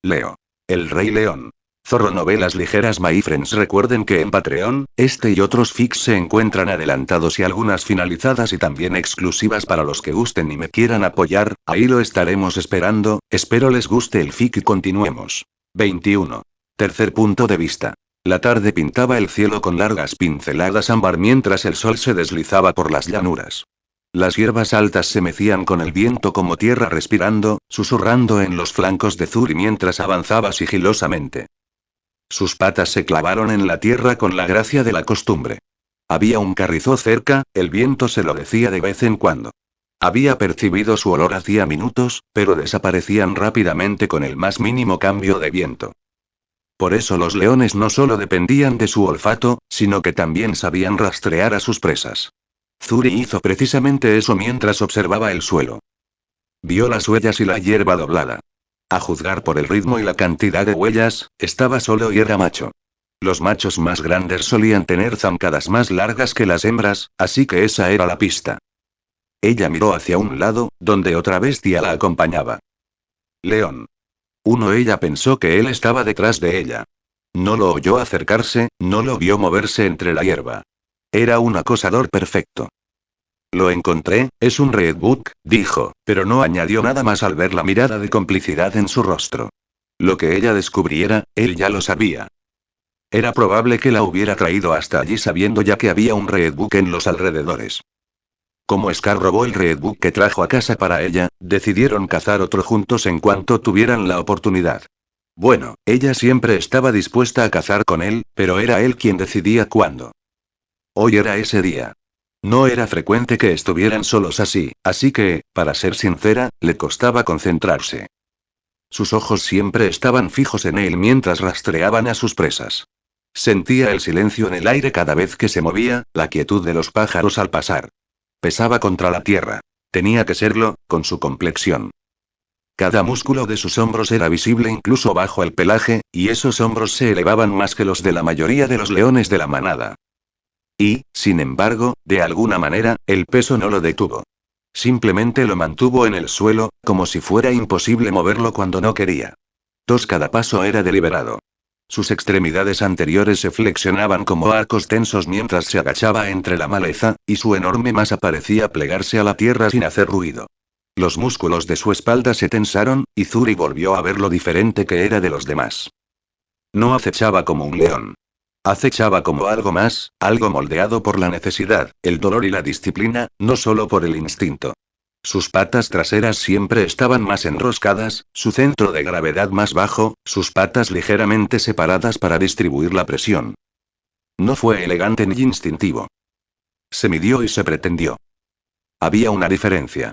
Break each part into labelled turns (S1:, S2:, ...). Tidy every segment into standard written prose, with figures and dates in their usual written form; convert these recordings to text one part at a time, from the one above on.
S1: Leo. El Rey León. Zorro Novelas Ligeras. My friends, recuerden que en Patreon, este y otros fics se encuentran adelantados y algunas finalizadas y también exclusivas para los que gusten y me quieran apoyar, ahí lo estaremos esperando, espero les guste el fic y continuemos. 21. Tercer punto de vista. La tarde pintaba el cielo con largas pinceladas ámbar mientras el sol se deslizaba por las llanuras. Las hierbas altas se mecían con el viento como tierra respirando, susurrando en los flancos de Zuri mientras avanzaba sigilosamente. Sus patas se clavaron en la tierra con la gracia de la costumbre. Había un carrizo cerca, el viento se lo decía de vez en cuando. Había percibido su olor hacía minutos, pero desaparecían rápidamente con el más mínimo cambio de viento. Por eso los leones no solo dependían de su olfato, sino que también sabían rastrear a sus presas. Zuri hizo precisamente eso mientras observaba el suelo. Vio las huellas y la hierba doblada. A juzgar por el ritmo y la cantidad de huellas, estaba solo y era macho. Los machos más grandes solían tener zancadas más largas que las hembras, así que esa era la pista. Ella miró hacia un lado, donde otra bestia la acompañaba. León. Ella pensó que él estaba detrás de ella. No lo oyó acercarse, no lo vio moverse entre la hierba. Era un acosador perfecto. Lo encontré, es un redbook, dijo, pero no añadió nada más al ver la mirada de complicidad en su rostro. Lo que ella descubriera, él ya lo sabía. Era probable que la hubiera traído hasta allí sabiendo ya que había un redbook en los alrededores. Como Scar robó el redbook que trajo a casa para ella, decidieron cazar otro juntos en cuanto tuvieran la oportunidad. Bueno, ella siempre estaba dispuesta a cazar con él, pero era él quien decidía cuándo. Hoy era ese día. No era frecuente que estuvieran solos así que, para ser sincera, le costaba concentrarse. Sus ojos siempre estaban fijos en él mientras rastreaban a sus presas. Sentía el silencio en el aire cada vez que se movía, la quietud de los pájaros al pasar. Pesaba contra la tierra. Tenía que serlo, con su complexión. Cada músculo de sus hombros era visible incluso bajo el pelaje, y esos hombros se elevaban más que los de la mayoría de los leones de la manada. Y, sin embargo, de alguna manera, el peso no lo detuvo. Simplemente lo mantuvo en el suelo, como si fuera imposible moverlo cuando no quería. Cada paso era deliberado. Sus extremidades anteriores se flexionaban como arcos tensos mientras se agachaba entre la maleza, y su enorme masa parecía plegarse a la tierra sin hacer ruido. Los músculos de su espalda se tensaron, y Zuri volvió a ver lo diferente que era de los demás. No acechaba como un león. Acechaba como algo más, algo moldeado por la necesidad, el dolor y la disciplina, no solo por el instinto. Sus patas traseras siempre estaban más enroscadas, su centro de gravedad más bajo, sus patas ligeramente separadas para distribuir la presión. No fue elegante ni instintivo. Se midió y se pretendió. Había una diferencia.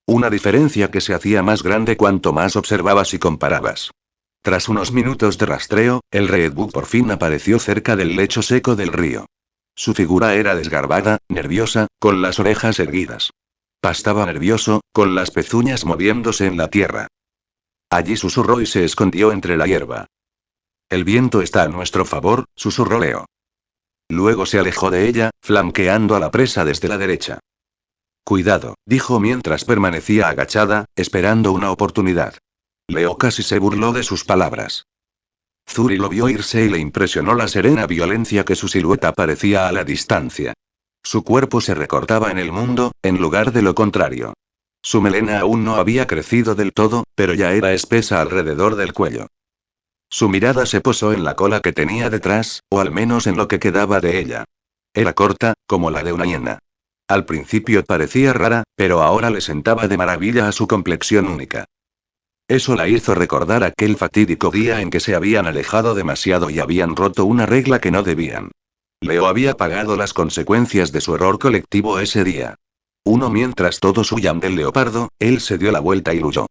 S1: Una diferencia que se hacía más grande cuanto más observabas y comparabas. Tras unos minutos de rastreo, el redbook por fin apareció cerca del lecho seco del río. Su figura era desgarbada, nerviosa, con las orejas erguidas. Pastaba nervioso, con las pezuñas moviéndose en la tierra. Allí susurró y se escondió entre la hierba. El viento está a nuestro favor, susurró Leo. Luego se alejó de ella, flanqueando a la presa desde la derecha. Cuidado, dijo mientras permanecía agachada, esperando una oportunidad. Leo casi se burló de sus palabras. Zuri lo vio irse y le impresionó la serena violencia que su silueta parecía a la distancia. Su cuerpo se recortaba en el mundo, en lugar de lo contrario. Su melena aún no había crecido del todo, pero ya era espesa alrededor del cuello. Su mirada se posó en la cola que tenía detrás, o al menos en lo que quedaba de ella. Era corta, como la de una hiena. Al principio parecía rara, pero ahora le sentaba de maravilla a su complexión única. Eso la hizo recordar aquel fatídico día en que se habían alejado demasiado y habían roto una regla que no debían. Leo había pagado las consecuencias de su error colectivo ese día. Mientras todos huían del leopardo, él se dio la vuelta y huyó.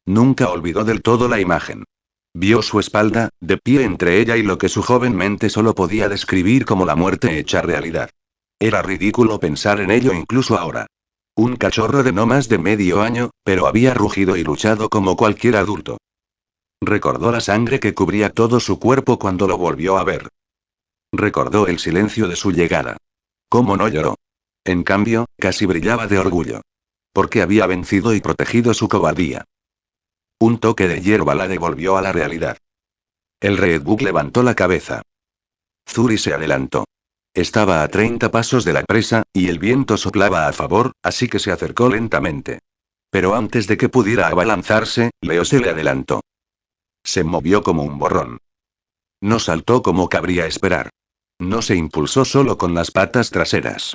S1: Nunca olvidó del todo la imagen. Vio su espalda, de pie entre ella y lo que su joven mente solo podía describir como la muerte hecha realidad. Era ridículo pensar en ello incluso ahora. Un cachorro de no más de medio año, pero había rugido y luchado como cualquier adulto. Recordó la sangre que cubría todo su cuerpo cuando lo volvió a ver. Recordó el silencio de su llegada. ¿Cómo no lloró? En cambio, casi brillaba de orgullo. Porque había vencido y protegido su cobardía. Un toque de hierba la devolvió a la realidad. El Redbug levantó la cabeza. Zuri se adelantó. Estaba a 30 pasos de la presa, y el viento soplaba a favor, así que se acercó lentamente. Pero antes de que pudiera abalanzarse, Leo se le adelantó. Se movió como un borrón. No saltó como cabría esperar. No se impulsó solo con las patas traseras.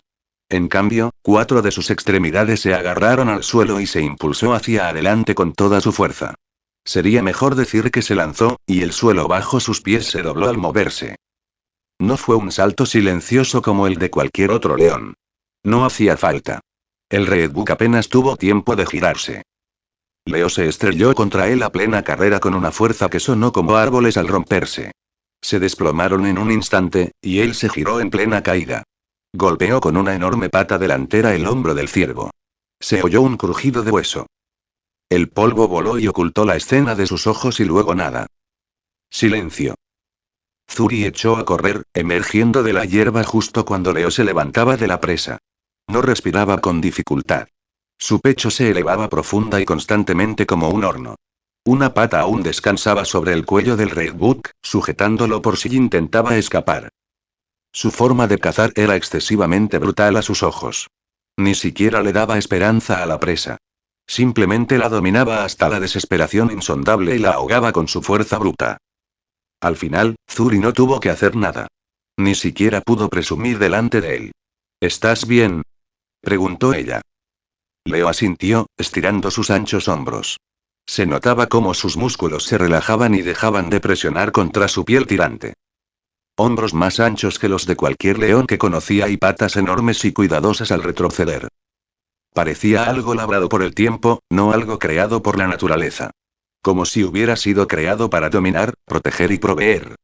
S1: En cambio, 4 de sus extremidades se agarraron al suelo y se impulsó hacia adelante con toda su fuerza. Sería mejor decir que se lanzó, y el suelo bajo sus pies se dobló al moverse. No fue un salto silencioso como el de cualquier otro león. No hacía falta. El Redbug apenas tuvo tiempo de girarse. Leo se estrelló contra él a plena carrera con una fuerza que sonó como árboles al romperse. Se desplomaron en un instante, y él se giró en plena caída. Golpeó con una enorme pata delantera el hombro del ciervo. Se oyó un crujido de hueso. El polvo voló y ocultó la escena de sus ojos y luego nada. Silencio. Zuri echó a correr, emergiendo de la hierba justo cuando Leo se levantaba de la presa. No respiraba con dificultad. Su pecho se elevaba profunda y constantemente como un horno. Una pata aún descansaba sobre el cuello del Redbug, sujetándolo por si intentaba escapar. Su forma de cazar era excesivamente brutal a sus ojos. Ni siquiera le daba esperanza a la presa. Simplemente la dominaba hasta la desesperación insondable y la ahogaba con su fuerza bruta. Al final, Zuri no tuvo que hacer nada. Ni siquiera pudo presumir delante de él. ¿Estás bien?, preguntó ella. Leo asintió, estirando sus anchos hombros. Se notaba cómo sus músculos se relajaban y dejaban de presionar contra su piel tirante. Hombros más anchos que los de cualquier león que conocía y patas enormes y cuidadosas al retroceder. Parecía algo labrado por el tiempo, no algo creado por la naturaleza. Como si hubiera sido creado para dominar, proteger y proveer.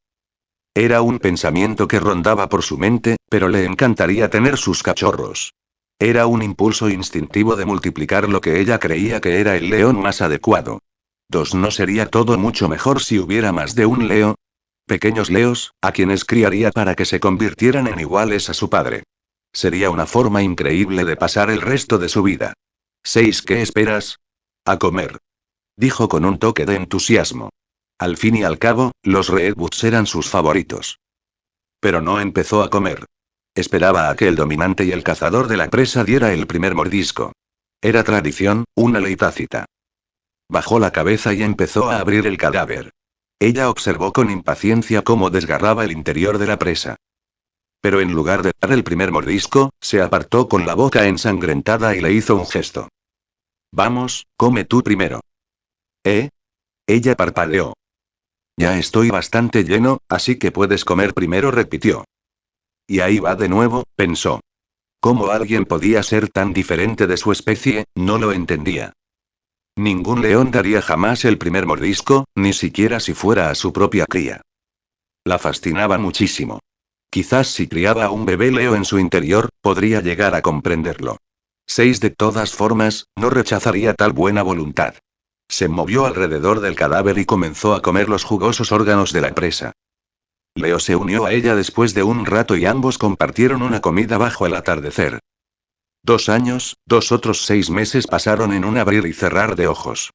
S1: Era un pensamiento que rondaba por su mente, pero le encantaría tener sus cachorros. Era un impulso instintivo de multiplicar lo que ella creía que era el león más adecuado. ¿No sería todo mucho mejor si hubiera más de un Leo? Pequeños leos, a quienes criaría para que se convirtieran en iguales a su padre. Sería una forma increíble de pasar el resto de su vida. ¿Qué esperas? A comer. Dijo con un toque de entusiasmo. Al fin y al cabo, los Redbugs eran sus favoritos. Pero no empezó a comer. Esperaba a que el dominante y el cazador de la presa diera el primer mordisco. Era tradición, una ley tácita. Bajó la cabeza y empezó a abrir el cadáver. Ella observó con impaciencia cómo desgarraba el interior de la presa. Pero en lugar de dar el primer mordisco, se apartó con la boca ensangrentada y le hizo un gesto. Vamos, come tú primero. ¿Eh? Ella parpadeó. Ya estoy bastante lleno, así que puedes comer primero, repitió. Y ahí va de nuevo, pensó. ¿Cómo alguien podía ser tan diferente de su especie? No lo entendía. Ningún león daría jamás el primer mordisco, ni siquiera si fuera a su propia cría. La fascinaba muchísimo. Quizás si criaba a un bebé leo en su interior, podría llegar a comprenderlo. De todas formas, no rechazaría tal buena voluntad. Se movió alrededor del cadáver y comenzó a comer los jugosos órganos de la presa. Leo se unió a ella después de un rato y ambos compartieron una comida bajo el atardecer. 2 años, otros 6 meses pasaron en un abrir y cerrar de ojos.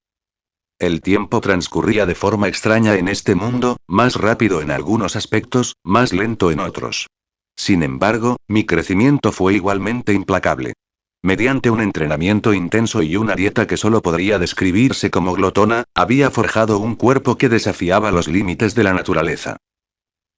S1: El tiempo transcurría de forma extraña en este mundo, más rápido en algunos aspectos, más lento en otros. Sin embargo, mi crecimiento fue igualmente implacable. Mediante un entrenamiento intenso y una dieta que solo podría describirse como glotona, había forjado un cuerpo que desafiaba los límites de la naturaleza.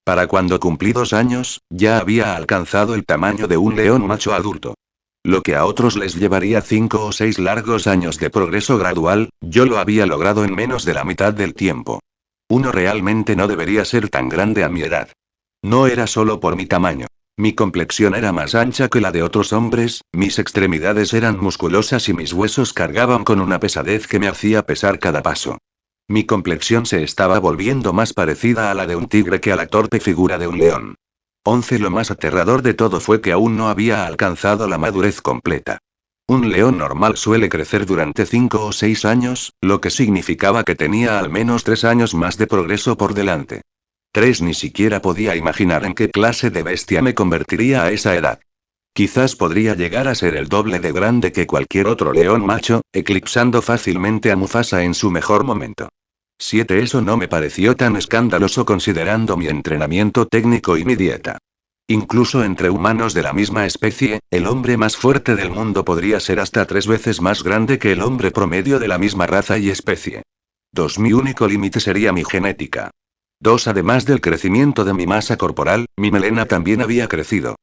S1: Para cuando cumplí 2 años, ya había alcanzado el tamaño de un león macho adulto. Lo que a otros les llevaría 5 o 6 largos años de progreso gradual, yo lo había logrado en menos de la mitad del tiempo. Uno realmente no debería ser tan grande a mi edad. No era solo por mi tamaño. Mi complexión era más ancha que la de otros hombres, mis extremidades eran musculosas y mis huesos cargaban con una pesadez que me hacía pesar cada paso. Mi complexión se estaba volviendo más parecida a la de un tigre que a la torpe figura de un león. Lo más aterrador de todo fue que aún no había alcanzado la madurez completa. Un león normal suele crecer durante 5 o 6 años, lo que significaba que tenía al menos 3 años más de progreso por delante. Ni siquiera podía imaginar en qué clase de bestia me convertiría a esa edad. Quizás podría llegar a ser el doble de grande que cualquier otro león macho, eclipsando fácilmente a Mufasa en su mejor momento. 7. Eso no me pareció tan escandaloso considerando mi entrenamiento técnico y mi dieta. Incluso entre humanos de la misma especie, el hombre más fuerte del mundo podría ser hasta 3 veces más grande que el hombre promedio de la misma raza y especie. 2. Mi único límite sería mi genética. 2. Además del crecimiento de mi masa corporal, mi melena también había crecido.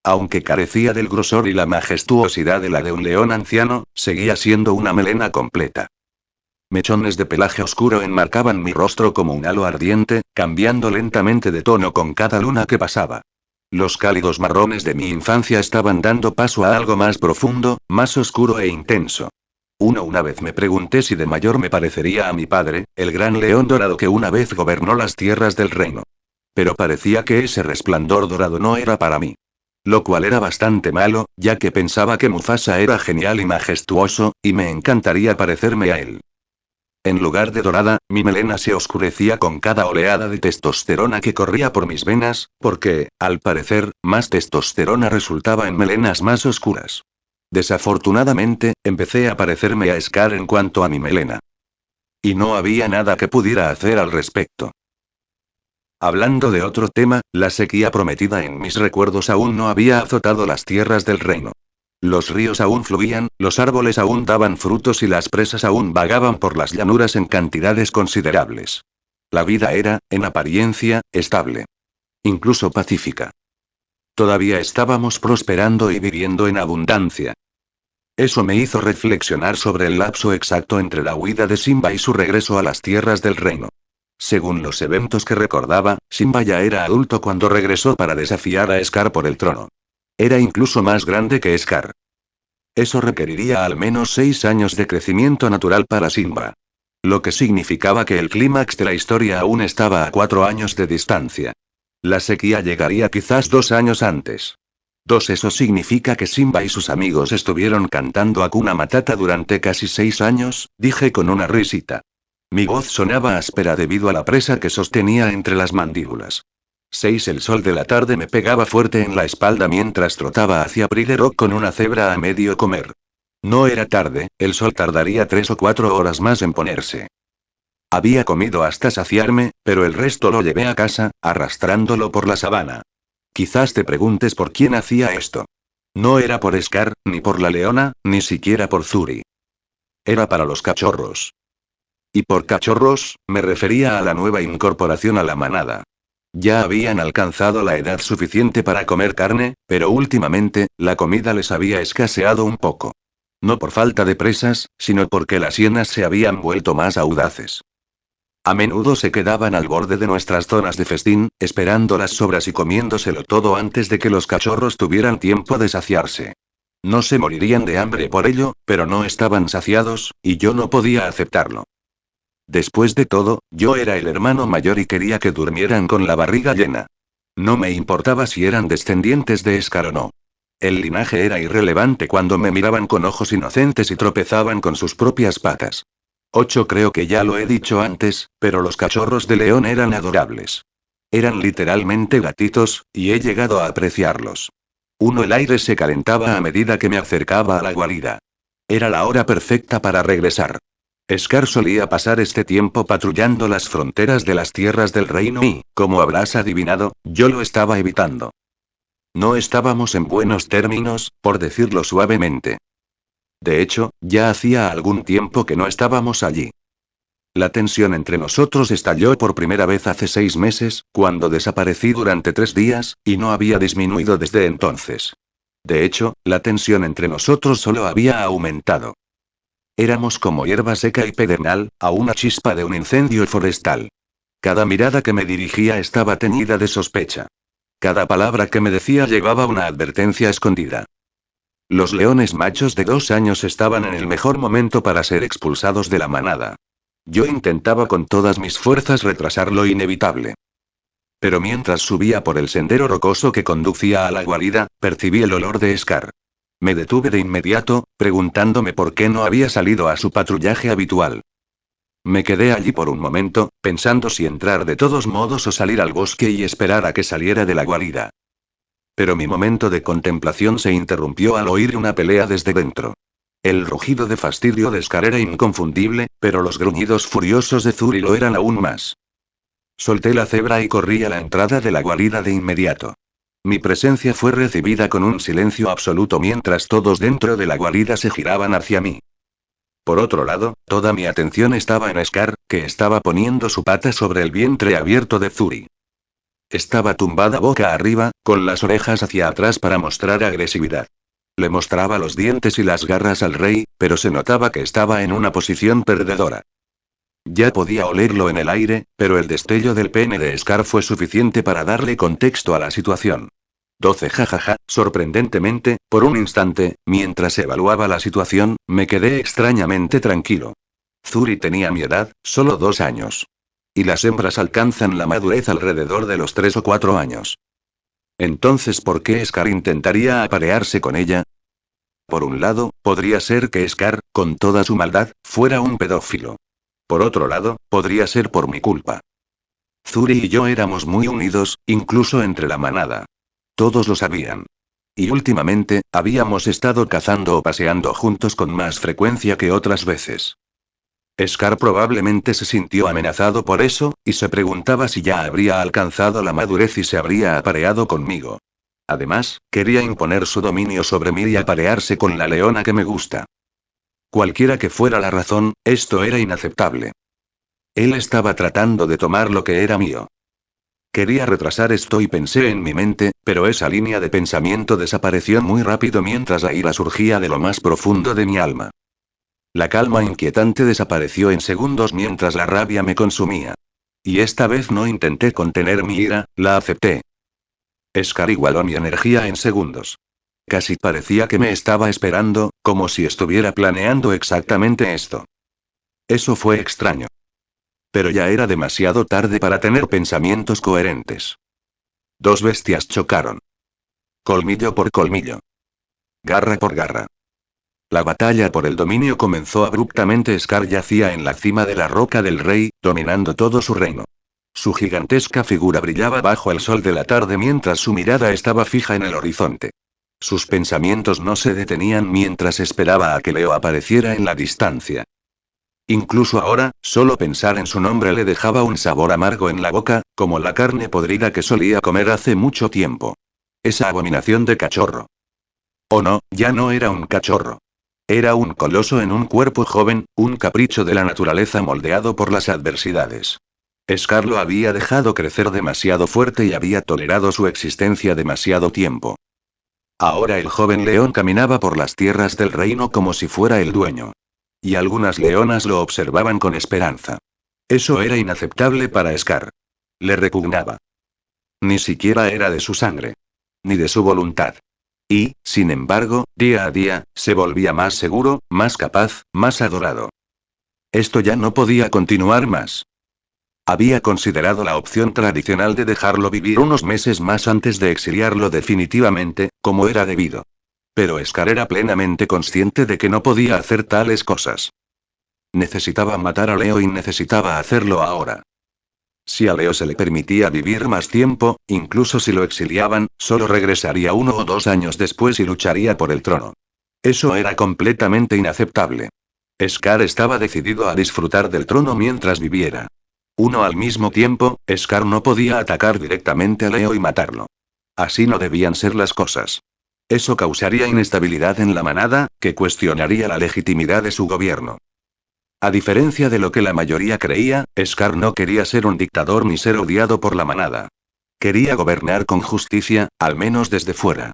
S1: Aunque carecía del grosor y la majestuosidad de la de un león anciano, seguía siendo una melena completa. Mechones de pelaje oscuro enmarcaban mi rostro como un halo ardiente, cambiando lentamente de tono con cada luna que pasaba. Los cálidos marrones de mi infancia estaban dando paso a algo más profundo, más oscuro e intenso. Una vez me pregunté si de mayor me parecería a mi padre, el gran león dorado que una vez gobernó las tierras del reino. Pero parecía que ese resplandor dorado no era para mí. Lo cual era bastante malo, ya que pensaba que Mufasa era genial y majestuoso, y me encantaría parecerme a él. En lugar de dorada, mi melena se oscurecía con cada oleada de testosterona que corría por mis venas, porque, al parecer, más testosterona resultaba en melenas más oscuras. Desafortunadamente, empecé a parecerme a Scar en cuanto a mi melena. Y no había nada que pudiera hacer al respecto. Hablando de otro tema, la sequía prometida en mis recuerdos aún no había azotado las tierras del reino. Los ríos aún fluían, los árboles aún daban frutos y las presas aún vagaban por las llanuras en cantidades considerables. La vida era, en apariencia, estable. Incluso pacífica. Todavía estábamos prosperando y viviendo en abundancia. Eso me hizo reflexionar sobre el lapso exacto entre la huida de Simba y su regreso a las tierras del reino. Según los eventos que recordaba, Simba ya era adulto cuando regresó para desafiar a Scar por el trono. Era incluso más grande que Scar. Eso requeriría al menos 6 años de crecimiento natural para Simba. Lo que significaba que el clímax de la historia aún estaba a 4 años de distancia. La sequía llegaría quizás 2 años antes. 2. Eso significa que Simba y sus amigos estuvieron cantando Hakuna Matata durante casi 6 años, dije con una risita. Mi voz sonaba áspera debido a la presa que sostenía entre las mandíbulas. 6. El sol de la tarde me pegaba fuerte en la espalda mientras trotaba hacia Pride Rock con una cebra a medio comer. No era tarde, el sol tardaría 3 o 4 horas más en ponerse. Había comido hasta saciarme, pero el resto lo llevé a casa, arrastrándolo por la sabana. Quizás te preguntes por quién hacía esto. No era por Scar, ni por la leona, ni siquiera por Zuri. Era para los cachorros. Y por cachorros, me refería a la nueva incorporación a la manada. Ya habían alcanzado la edad suficiente para comer carne, pero últimamente, la comida les había escaseado un poco. No por falta de presas, sino porque las hienas se habían vuelto más audaces. A menudo se quedaban al borde de nuestras zonas de festín, esperando las sobras y comiéndoselo todo antes de que los cachorros tuvieran tiempo de saciarse. No se morirían de hambre por ello, pero no estaban saciados, y yo no podía aceptarlo. Después de todo, yo era el hermano mayor y quería que durmieran con la barriga llena. No me importaba si eran descendientes de Scar o no. El linaje era irrelevante cuando me miraban con ojos inocentes y tropezaban con sus propias patas. 8. Creo que ya lo he dicho antes, pero los cachorros de león eran adorables. Eran literalmente gatitos, y he llegado a apreciarlos. 1. El aire se calentaba a medida que me acercaba a la guarida. Era la hora perfecta para regresar. Scar solía pasar este tiempo patrullando las fronteras de las tierras del reino y, como habrás adivinado, yo lo estaba evitando. No estábamos en buenos términos, por decirlo suavemente. De hecho, ya hacía algún tiempo que no estábamos allí. La tensión entre nosotros estalló por primera vez hace 6 meses, cuando desaparecí durante 3 días, y no había disminuido desde entonces. De hecho, la tensión entre nosotros solo había aumentado. Éramos como hierba seca y pedernal, a una chispa de un incendio forestal. Cada mirada que me dirigía estaba teñida de sospecha. Cada palabra que me decía llevaba una advertencia escondida. Los leones machos de 2 años estaban en el mejor momento para ser expulsados de la manada. Yo intentaba con todas mis fuerzas retrasar lo inevitable. Pero mientras subía por el sendero rocoso que conducía a la guarida, percibí el olor de Scar. Me detuve de inmediato, preguntándome por qué no había salido a su patrullaje habitual. Me quedé allí por un momento, pensando si entrar de todos modos o salir al bosque y esperar a que saliera de la guarida. Pero mi momento de contemplación se interrumpió al oír una pelea desde dentro. El rugido de fastidio de Scar era inconfundible, pero los gruñidos furiosos de Zuri lo eran aún más. Solté la cebra y corrí a la entrada de la guarida de inmediato. Mi presencia fue recibida con un silencio absoluto mientras todos dentro de la guarida se giraban hacia mí. Por otro lado, toda mi atención estaba en Scar, que estaba poniendo su pata sobre el vientre abierto de Zuri. Estaba tumbada boca arriba, con las orejas hacia atrás para mostrar agresividad. Le mostraba los dientes y las garras al rey, pero se notaba que estaba en una posición perdedora. Ya podía olerlo en el aire, pero el destello del pene de Scar fue suficiente para darle contexto a la situación. 12 jajaja, sorprendentemente, por un instante, mientras evaluaba la situación, me quedé extrañamente tranquilo. Zuri tenía mi edad, solo 2 años. Y las hembras alcanzan la madurez alrededor de los 3 o 4 años. Entonces, ¿por qué Scar intentaría aparearse con ella? Por un lado, podría ser que Scar, con toda su maldad, fuera un pedófilo. Por otro lado, podría ser por mi culpa. Zuri y yo éramos muy unidos, incluso entre la manada. Todos lo sabían. Y últimamente, habíamos estado cazando o paseando juntos con más frecuencia que otras veces. Scar probablemente se sintió amenazado por eso, y se preguntaba si ya habría alcanzado la madurez y se habría apareado conmigo. Además, quería imponer su dominio sobre mí y aparearse con la leona que me gusta. Cualquiera que fuera la razón, esto era inaceptable. Él estaba tratando de tomar lo que era mío. Quería retrasar esto y pensé en mi mente, pero esa línea de pensamiento desapareció muy rápido mientras la ira surgía de lo más profundo de mi alma. La calma inquietante desapareció en segundos mientras la rabia me consumía. Y esta vez no intenté contener mi ira, la acepté. Scar igualó mi energía en segundos. Casi parecía que me estaba esperando, como si estuviera planeando exactamente esto. Eso fue extraño. Pero ya era demasiado tarde para tener pensamientos coherentes. Dos bestias chocaron. Colmillo por colmillo. Garra por garra. La batalla por el dominio comenzó abruptamente. Scar yacía en la cima de la roca del rey, dominando todo su reino. Su gigantesca figura brillaba bajo el sol de la tarde mientras su mirada estaba fija en el horizonte. Sus pensamientos no se detenían mientras esperaba a que Leo apareciera en la distancia. Incluso ahora, solo pensar en su nombre le dejaba un sabor amargo en la boca, como la carne podrida que solía comer hace mucho tiempo. Esa abominación de cachorro. Oh no, ya no era un cachorro. Era un coloso en un cuerpo joven, un capricho de la naturaleza moldeado por las adversidades. Scar lo había dejado crecer demasiado fuerte y había tolerado su existencia demasiado tiempo. Ahora el joven león caminaba por las tierras del reino como si fuera el dueño. Y algunas leonas lo observaban con esperanza. Eso era inaceptable para Scar. Le repugnaba. Ni siquiera era de su sangre. Ni de su voluntad. Y, sin embargo, día a día, se volvía más seguro, más capaz, más adorado. Esto ya no podía continuar más. Había considerado la opción tradicional de dejarlo vivir unos meses más antes de exiliarlo definitivamente, como era debido. Pero Scar era plenamente consciente de que no podía hacer tales cosas. Necesitaba matar a Leo y necesitaba hacerlo ahora. Si a Leo se le permitía vivir más tiempo, incluso si lo exiliaban, solo regresaría 1 o 2 años después y lucharía por el trono. Eso era completamente inaceptable. Scar estaba decidido a disfrutar del trono mientras viviera. Uno al mismo tiempo, Scar no podía atacar directamente a Leo y matarlo. Así no debían ser las cosas. Eso causaría inestabilidad en la manada, que cuestionaría la legitimidad de su gobierno. A diferencia de lo que la mayoría creía, Scar no quería ser un dictador ni ser odiado por la manada. Quería gobernar con justicia, al menos desde fuera.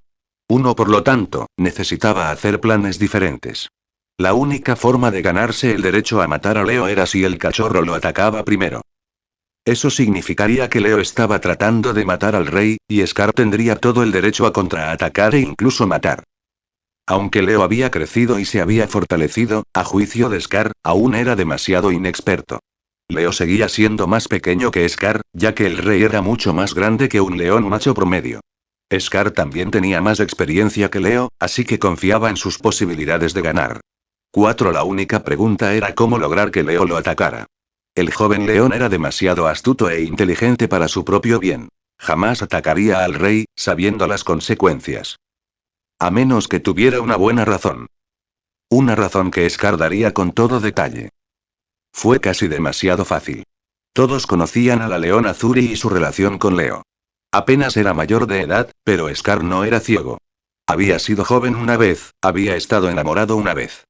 S1: Uno, por lo tanto, necesitaba hacer planes diferentes. La única forma de ganarse el derecho a matar a Leo era si el cachorro lo atacaba primero. Eso significaría que Leo estaba tratando de matar al rey, y Scar tendría todo el derecho a contraatacar e incluso matar. Aunque Leo había crecido y se había fortalecido, a juicio de Scar, aún era demasiado inexperto. Leo seguía siendo más pequeño que Scar, ya que el rey era mucho más grande que un león macho promedio. Scar también tenía más experiencia que Leo, así que confiaba en sus posibilidades de ganar. 4. La única pregunta era cómo lograr que Leo lo atacara. El joven león era demasiado astuto e inteligente para su propio bien. Jamás atacaría al rey, sabiendo las consecuencias. A menos que tuviera una buena razón. Una razón que Scar daría con todo detalle. Fue casi demasiado fácil. Todos conocían a la leona Zuri y su relación con Leo. Apenas era mayor de edad, pero Scar no era ciego. Había sido joven una vez, había estado enamorado una vez.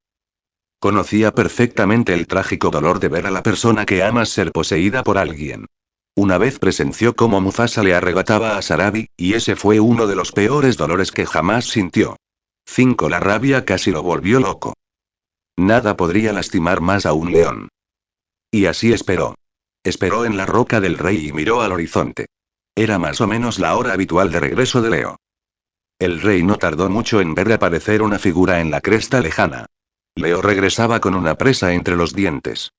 S1: Conocía perfectamente el trágico dolor de ver a la persona que amas ser poseída por alguien. Una vez presenció cómo Mufasa le arrebataba a Sarabi, y ese fue uno de los peores dolores que jamás sintió. 5. La rabia casi lo volvió loco. Nada podría lastimar más a un león. Y así esperó. Esperó en la roca del rey y miró al horizonte. Era más o menos la hora habitual de regreso de Leo. El rey no tardó mucho en ver aparecer una figura en la cresta lejana. Leo regresaba con una presa entre los dientes.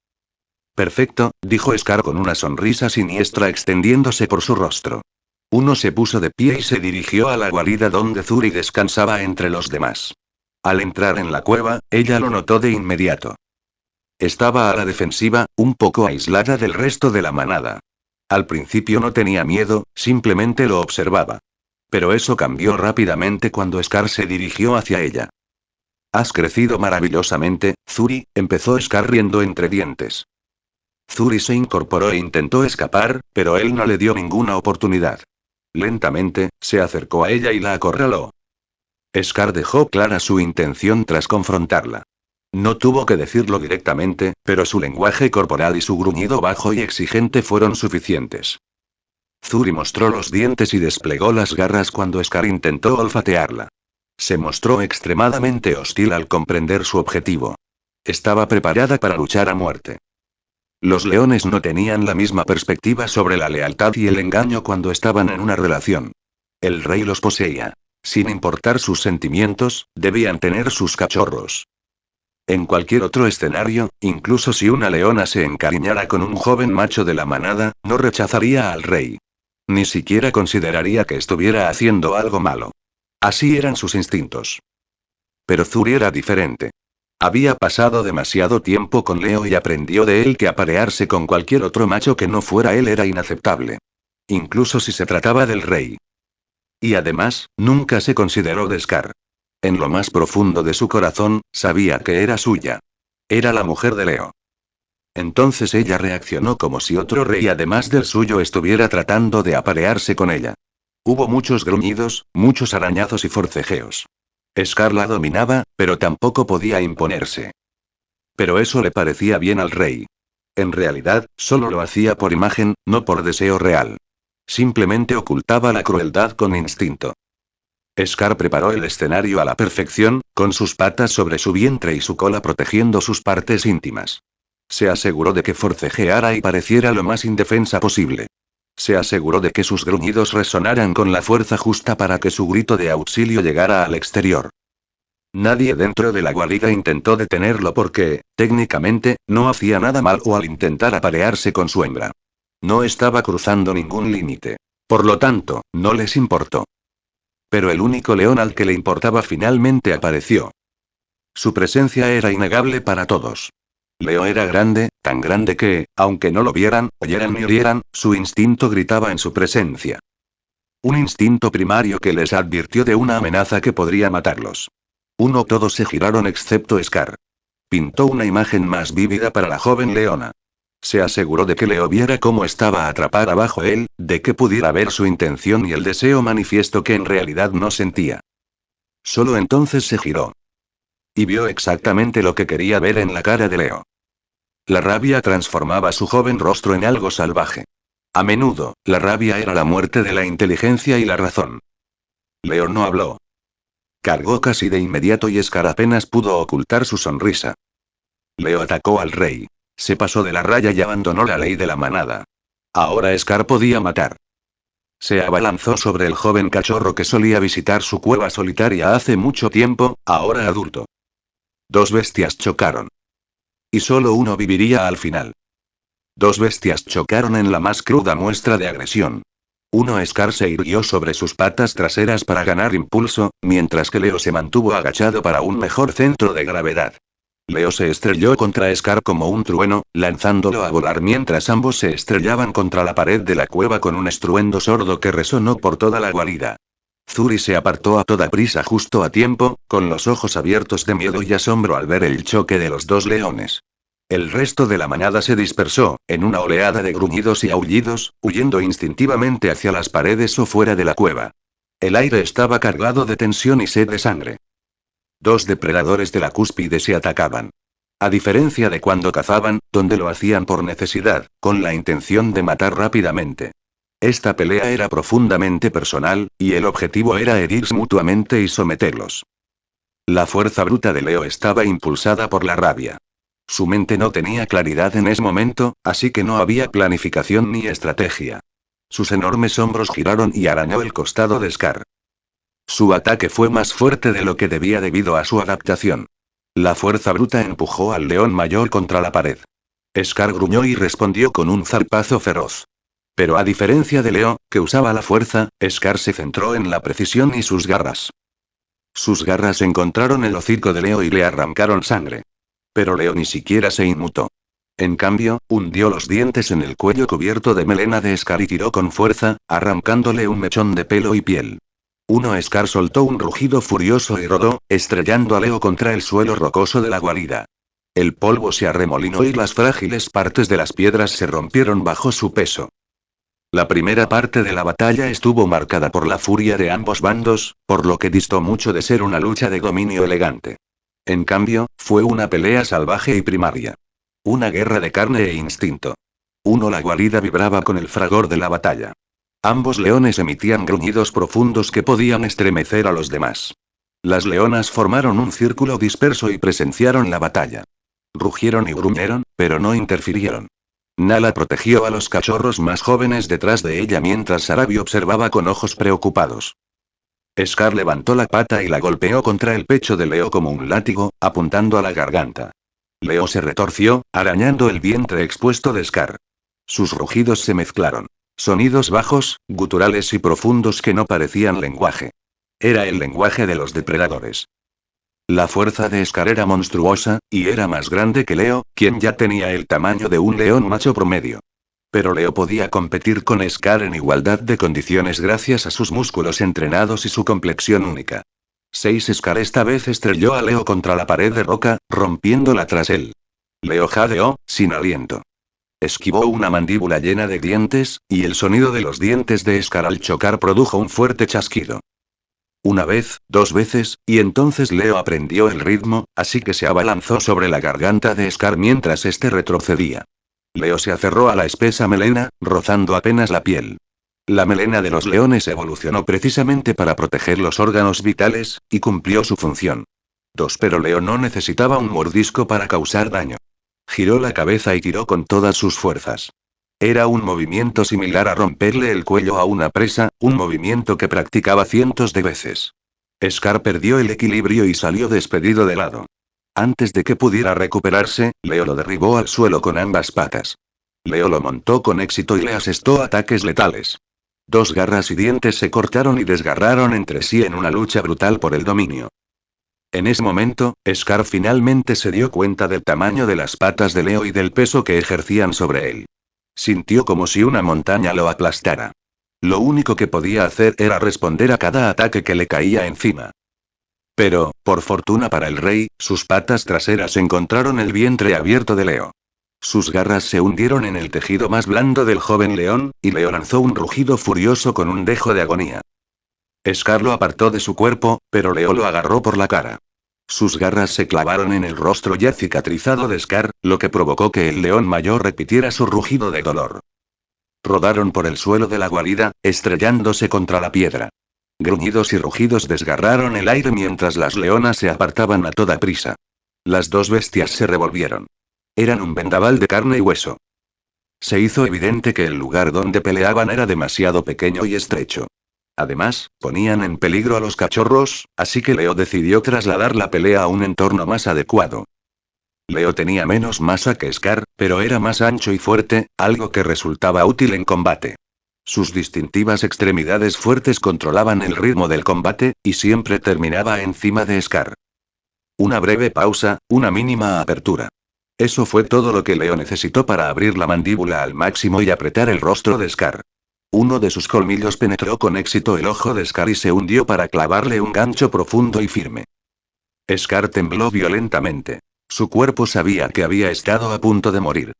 S1: Perfecto, dijo Scar con una sonrisa siniestra extendiéndose por su rostro. Uno se puso de pie y se dirigió a la guarida donde Zuri descansaba entre los demás. Al entrar en la cueva, ella lo notó de inmediato. Estaba a la defensiva, un poco aislada del resto de la manada. Al principio no tenía miedo, simplemente lo observaba. Pero eso cambió rápidamente cuando Scar se dirigió hacia ella. Has crecido maravillosamente, Zuri, empezó Scar riendo entre dientes. Zuri se incorporó e intentó escapar, pero él no le dio ninguna oportunidad. Lentamente, se acercó a ella y la acorraló. Scar dejó clara su intención tras confrontarla. No tuvo que decirlo directamente, pero su lenguaje corporal y su gruñido bajo y exigente fueron suficientes. Zuri mostró los dientes y desplegó las garras cuando Scar intentó olfatearla. Se mostró extremadamente hostil al comprender su objetivo. Estaba preparada para luchar a muerte. Los leones no tenían la misma perspectiva sobre la lealtad y el engaño cuando estaban en una relación. El rey los poseía. Sin importar sus sentimientos, debían tener sus cachorros. En cualquier otro escenario, incluso si una leona se encariñara con un joven macho de la manada, no rechazaría al rey. Ni siquiera consideraría que estuviera haciendo algo malo. Así eran sus instintos. Pero Zuri era diferente. Había pasado demasiado tiempo con Leo y aprendió de él que aparearse con cualquier otro macho que no fuera él era inaceptable. Incluso si se trataba del rey. Y además, nunca se consideró de Scar. En lo más profundo de su corazón, sabía que era suya. Era la mujer de Leo. Entonces ella reaccionó como si otro rey además del suyo estuviera tratando de aparearse con ella. Hubo muchos gruñidos, muchos arañazos y forcejeos. Scar la dominaba, pero tampoco podía imponerse. Pero eso le parecía bien al rey. En realidad, solo lo hacía por imagen, no por deseo real. Simplemente ocultaba la crueldad con instinto. Scar preparó el escenario a la perfección, con sus patas sobre su vientre y su cola protegiendo sus partes íntimas. Se aseguró de que forcejeara y pareciera lo más indefensa posible. Se aseguró de que sus gruñidos resonaran con la fuerza justa para que su grito de auxilio llegara al exterior. Nadie dentro de la guarida intentó detenerlo porque, técnicamente, no hacía nada mal al intentar aparearse con su hembra. No estaba cruzando ningún límite. Por lo tanto, no les importó. Pero el único león al que le importaba finalmente apareció. Su presencia era innegable para todos. Leo era grande, tan grande que, aunque no lo vieran, oyeran ni orieran, su instinto gritaba en su presencia. Un instinto primario que les advirtió de una amenaza que podría matarlos. Todos se giraron excepto Scar. Pintó una imagen más vívida para la joven leona. Se aseguró de que Leo viera cómo estaba atrapada bajo él, de que pudiera ver su intención y el deseo manifiesto que en realidad no sentía. Solo entonces se giró. Y vio exactamente lo que quería ver en la cara de Leo. La rabia transformaba su joven rostro en algo salvaje. A menudo, la rabia era la muerte de la inteligencia y la razón. Leo no habló. Cargó casi de inmediato y Scar apenas pudo ocultar su sonrisa. Leo atacó al rey. Se pasó de la raya y abandonó la ley de la manada. Ahora Scar podía matar. Se abalanzó sobre el joven cachorro que solía visitar su cueva solitaria hace mucho tiempo, ahora adulto. Dos bestias chocaron. Y solo uno viviría al final. Dos bestias chocaron en la más cruda muestra de agresión. Scar se irguió sobre sus patas traseras para ganar impulso, mientras que Leo se mantuvo agachado para un mejor centro de gravedad. Leo se estrelló contra Scar como un trueno, lanzándolo a volar mientras ambos se estrellaban contra la pared de la cueva con un estruendo sordo que resonó por toda la guarida. Zuri se apartó a toda prisa justo a tiempo, con los ojos abiertos de miedo y asombro al ver el choque de los dos leones. El resto de la manada se dispersó, en una oleada de gruñidos y aullidos, huyendo instintivamente hacia las paredes o fuera de la cueva. El aire estaba cargado de tensión y sed de sangre. Dos depredadores de la cúspide se atacaban. A diferencia de cuando cazaban, donde lo hacían por necesidad, con la intención de matar rápidamente. Esta pelea era profundamente personal, y el objetivo era herirse mutuamente y someterlos. La fuerza bruta de Leo estaba impulsada por la rabia. Su mente no tenía claridad en ese momento, así que no había planificación ni estrategia. Sus enormes hombros giraron y arañó el costado de Scar. Su ataque fue más fuerte de lo que debía debido a su adaptación. La fuerza bruta empujó al león mayor contra la pared. Scar gruñó y respondió con un zarpazo feroz. Pero a diferencia de Leo, que usaba la fuerza, Scar se centró en la precisión y sus garras. Sus garras encontraron el hocico de Leo y le arrancaron sangre. Pero Leo ni siquiera se inmutó. En cambio, hundió los dientes en el cuello cubierto de melena de Scar y tiró con fuerza, arrancándole un mechón de pelo y piel. Scar soltó un rugido furioso y rodó, estrellando a Leo contra el suelo rocoso de la guarida. El polvo se arremolinó y las frágiles partes de las piedras se rompieron bajo su peso. La primera parte de la batalla estuvo marcada por la furia de ambos bandos, por lo que distó mucho de ser una lucha de dominio elegante. En cambio, fue una pelea salvaje y primaria. Una guerra de carne e instinto. La guarida vibraba con el fragor de la batalla. Ambos leones emitían gruñidos profundos que podían estremecer a los demás. Las leonas formaron un círculo disperso y presenciaron la batalla. Rugieron y gruñeron, pero no interfirieron. Nala protegió a los cachorros más jóvenes detrás de ella mientras Sarabi observaba con ojos preocupados. Scar levantó la pata y la golpeó contra el pecho de Leo como un látigo, apuntando a la garganta. Leo se retorció, arañando el vientre expuesto de Scar. Sus rugidos se mezclaron. Sonidos bajos, guturales y profundos que no parecían lenguaje. Era el lenguaje de los depredadores. La fuerza de Scar era monstruosa, y era más grande que Leo, quien ya tenía el tamaño de un león macho promedio. Pero Leo podía competir con Scar en igualdad de condiciones gracias a sus músculos entrenados y su complexión única. Scar esta vez estrelló a Leo contra la pared de roca, rompiéndola tras él. Leo jadeó, sin aliento. Esquivó una mandíbula llena de dientes, y el sonido de los dientes de Scar al chocar produjo un fuerte chasquido. Una vez, dos veces, y entonces Leo aprendió el ritmo, así que se abalanzó sobre la garganta de Scar mientras este retrocedía. Leo se aferró a la espesa melena, rozando apenas la piel. La melena de los leones evolucionó precisamente para proteger los órganos vitales, y cumplió su función. Pero Leo no necesitaba un mordisco para causar daño. Giró la cabeza y tiró con todas sus fuerzas. Era un movimiento similar a romperle el cuello a una presa, un movimiento que practicaba cientos de veces. Scar perdió el equilibrio y salió despedido de lado. Antes de que pudiera recuperarse, Leo lo derribó al suelo con ambas patas. Leo lo montó con éxito y le asestó ataques letales. Dos garras y dientes se cortaron y desgarraron entre sí en una lucha brutal por el dominio. En ese momento, Scar finalmente se dio cuenta del tamaño de las patas de Leo y del peso que ejercían sobre él. Sintió como si una montaña lo aplastara. Lo único que podía hacer era responder a cada ataque que le caía encima. Pero, por fortuna para el rey, sus patas traseras encontraron el vientre abierto de Leo. Sus garras se hundieron en el tejido más blando del joven león, y Leo lanzó un rugido furioso con un dejo de agonía. Scar lo apartó de su cuerpo, pero Leo lo agarró por la cara. Sus garras se clavaron en el rostro ya cicatrizado de Scar, lo que provocó que el león mayor repitiera su rugido de dolor. Rodaron por el suelo de la guarida, estrellándose contra la piedra. Gruñidos y rugidos desgarraron el aire mientras las leonas se apartaban a toda prisa. Las dos bestias se revolvieron. Eran un vendaval de carne y hueso. Se hizo evidente que el lugar donde peleaban era demasiado pequeño y estrecho. Además, ponían en peligro a los cachorros, así que Leo decidió trasladar la pelea a un entorno más adecuado. Leo tenía menos masa que Scar, pero era más ancho y fuerte, algo que resultaba útil en combate. Sus distintivas extremidades fuertes controlaban el ritmo del combate, y siempre terminaba encima de Scar. Una breve pausa, una mínima apertura. Eso fue todo lo que Leo necesitó para abrir la mandíbula al máximo y apretar el rostro de Scar. Uno de sus colmillos penetró con éxito el ojo de Scar y se hundió para clavarle un gancho profundo y firme. Scar tembló violentamente. Su cuerpo sabía que había estado a punto de morir.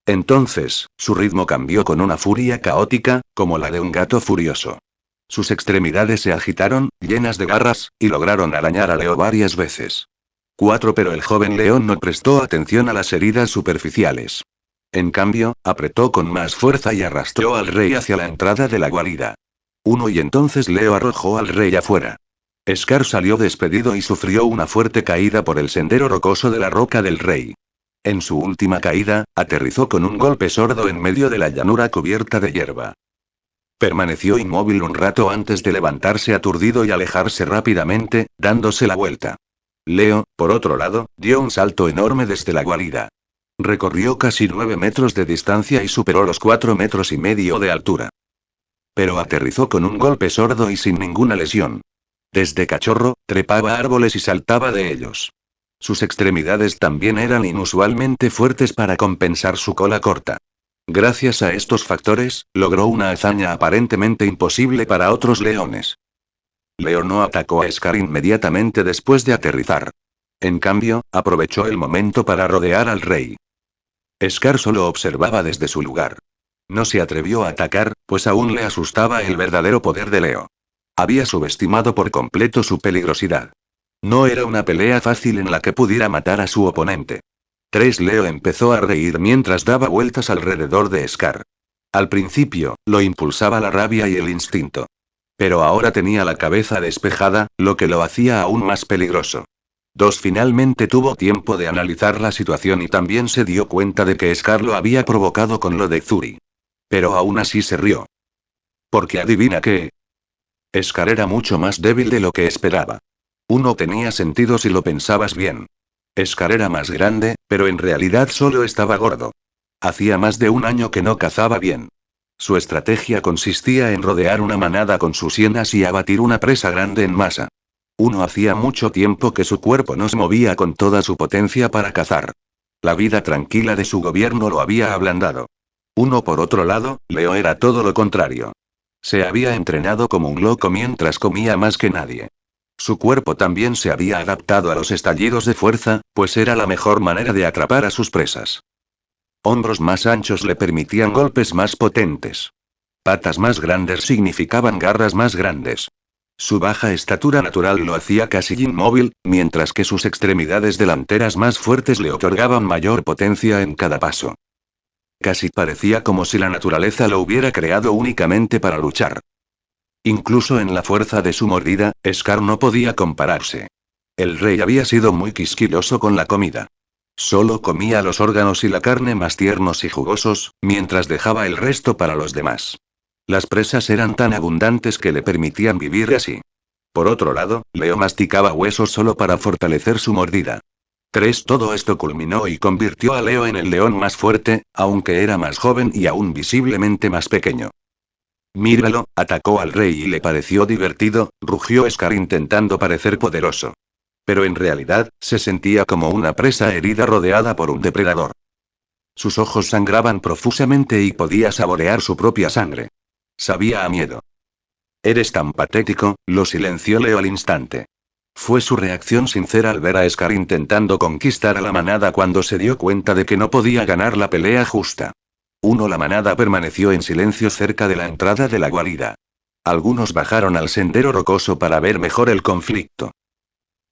S1: Entonces, su ritmo cambió con una furia caótica, como la de un gato furioso. Sus extremidades se agitaron, llenas de garras, y lograron arañar a Leo varias veces. Pero el joven león no prestó atención a las heridas superficiales. En cambio, apretó con más fuerza y arrastró al rey hacia la entrada de la guarida. Y entonces Leo arrojó al rey afuera. Scar salió despedido y sufrió una fuerte caída por el sendero rocoso de la roca del rey. En su última caída, aterrizó con un golpe sordo en medio de la llanura cubierta de hierba. Permaneció inmóvil un rato antes de levantarse aturdido y alejarse rápidamente, dándose la vuelta. Leo, por otro lado, dio un salto enorme desde la guarida. Recorrió casi 9 metros de distancia y superó los 4,5 metros de altura. Pero aterrizó con un golpe sordo y sin ninguna lesión. Desde cachorro, trepaba árboles y saltaba de ellos. Sus extremidades también eran inusualmente fuertes para compensar su cola corta. Gracias a estos factores, logró una hazaña aparentemente imposible para otros leones. Leo no atacó a Scar inmediatamente después de aterrizar. En cambio, aprovechó el momento para rodear al rey. Scar solo observaba desde su lugar. No se atrevió a atacar, pues aún le asustaba el verdadero poder de Leo. Había subestimado por completo su peligrosidad. No era una pelea fácil en la que pudiera matar a su oponente. Leo empezó a reír mientras daba vueltas alrededor de Scar. Al principio, lo impulsaba la rabia y el instinto. Pero ahora tenía la cabeza despejada, lo que lo hacía aún más peligroso. Finalmente tuvo tiempo de analizar la situación y también se dio cuenta de que Scar lo había provocado con lo de Zuri. Pero aún así se rió. Porque adivina qué. Scar era mucho más débil de lo que esperaba. Tenía sentido si lo pensabas bien. Scar era más grande, pero en realidad solo estaba gordo. Hacía más de un año que no cazaba bien. Su estrategia consistía en rodear una manada con sus hienas y abatir una presa grande en masa. Hacía mucho tiempo que su cuerpo no se movía con toda su potencia para cazar. La vida tranquila de su gobierno lo había ablandado. Por otro lado, Leo era todo lo contrario. Se había entrenado como un loco mientras comía más que nadie. Su cuerpo también se había adaptado a los estallidos de fuerza, pues era la mejor manera de atrapar a sus presas. Hombros más anchos le permitían golpes más potentes. Patas más grandes significaban garras más grandes. Su baja estatura natural lo hacía casi inmóvil, mientras que sus extremidades delanteras más fuertes le otorgaban mayor potencia en cada paso. Casi parecía como si la naturaleza lo hubiera creado únicamente para luchar. Incluso en la fuerza de su mordida, Scar no podía compararse. El rey había sido muy quisquilloso con la comida. Solo comía los órganos y la carne más tiernos y jugosos, mientras dejaba el resto para los demás. Las presas eran tan abundantes que le permitían vivir así. Por otro lado, Leo masticaba huesos solo para fortalecer su mordida. Todo esto culminó y convirtió a Leo en el león más fuerte, aunque era más joven y aún visiblemente más pequeño. Míralo, atacó al rey y le pareció divertido, rugió Scar intentando parecer poderoso. Pero en realidad, se sentía como una presa herida rodeada por un depredador. Sus ojos sangraban profusamente y podía saborear su propia sangre. Sabía a miedo. Eres tan patético, lo silenció Leo al instante. Fue su reacción sincera al ver a Scar intentando conquistar a la manada cuando se dio cuenta de que no podía ganar la pelea justa. La manada permaneció en silencio cerca de la entrada de la guarida. Algunos bajaron al sendero rocoso para ver mejor el conflicto.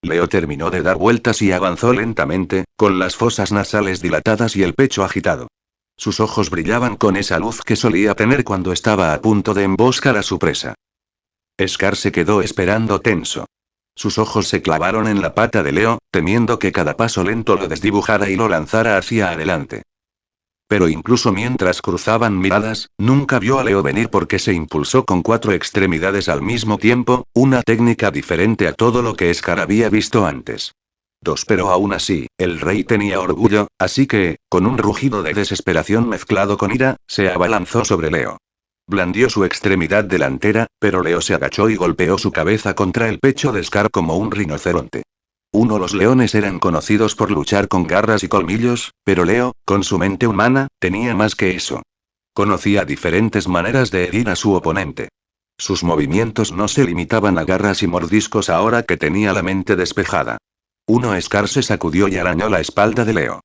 S1: Leo terminó de dar vueltas y avanzó lentamente, con las fosas nasales dilatadas y el pecho agitado. Sus ojos brillaban con esa luz que solía tener cuando estaba a punto de emboscar a su presa. Scar se quedó esperando tenso. Sus ojos se clavaron en la pata de Leo, temiendo que cada paso lento lo desdibujara y lo lanzara hacia adelante. Pero incluso mientras cruzaban miradas, nunca vio a Leo venir porque se impulsó con 4 extremidades al mismo tiempo, una técnica diferente a todo lo que Scar había visto antes. Pero aún así, el rey tenía orgullo, así que, con un rugido de desesperación mezclado con ira, se abalanzó sobre Leo. Blandió su extremidad delantera, pero Leo se agachó y golpeó su cabeza contra el pecho de Scar como un rinoceronte. Los leones eran conocidos por luchar con garras y colmillos, pero Leo, con su mente humana, tenía más que eso. Conocía diferentes maneras de herir a su oponente. Sus movimientos no se limitaban a garras y mordiscos ahora que tenía la mente despejada. Scar se sacudió y arañó la espalda de Leo.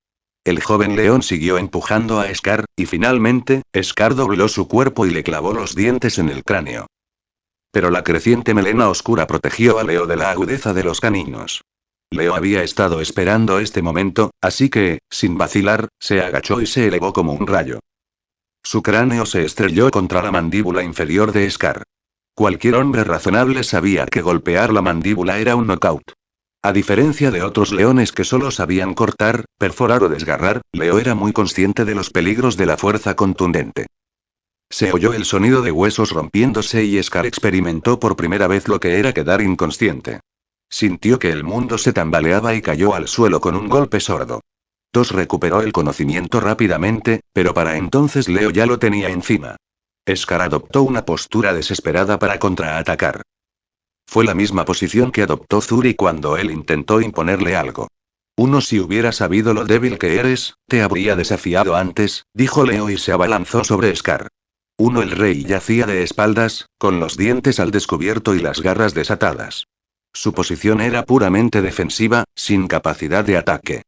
S1: El joven león siguió empujando a Scar, y finalmente, Scar dobló su cuerpo y le clavó los dientes en el cráneo. Pero la creciente melena oscura protegió a Leo de la agudeza de los caninos. Leo había estado esperando este momento, así que, sin vacilar, se agachó y se elevó como un rayo. Su cráneo se estrelló contra la mandíbula inferior de Scar. Cualquier hombre razonable sabía que golpear la mandíbula era un knockout. A diferencia de otros leones que solo sabían cortar, perforar o desgarrar, Leo era muy consciente de los peligros de la fuerza contundente. Se oyó el sonido de huesos rompiéndose y Scar experimentó por primera vez lo que era quedar inconsciente. Sintió que el mundo se tambaleaba y cayó al suelo con un golpe sordo. Recuperó el conocimiento rápidamente, pero para entonces Leo ya lo tenía encima. Scar adoptó una postura desesperada para contraatacar. Fue la misma posición que adoptó Zuri cuando él intentó imponerle algo. Si hubiera sabido lo débil que eres, te habría desafiado antes, dijo Leo y se abalanzó sobre Scar. El rey yacía de espaldas, con los dientes al descubierto y las garras desatadas. Su posición era puramente defensiva, sin capacidad de ataque.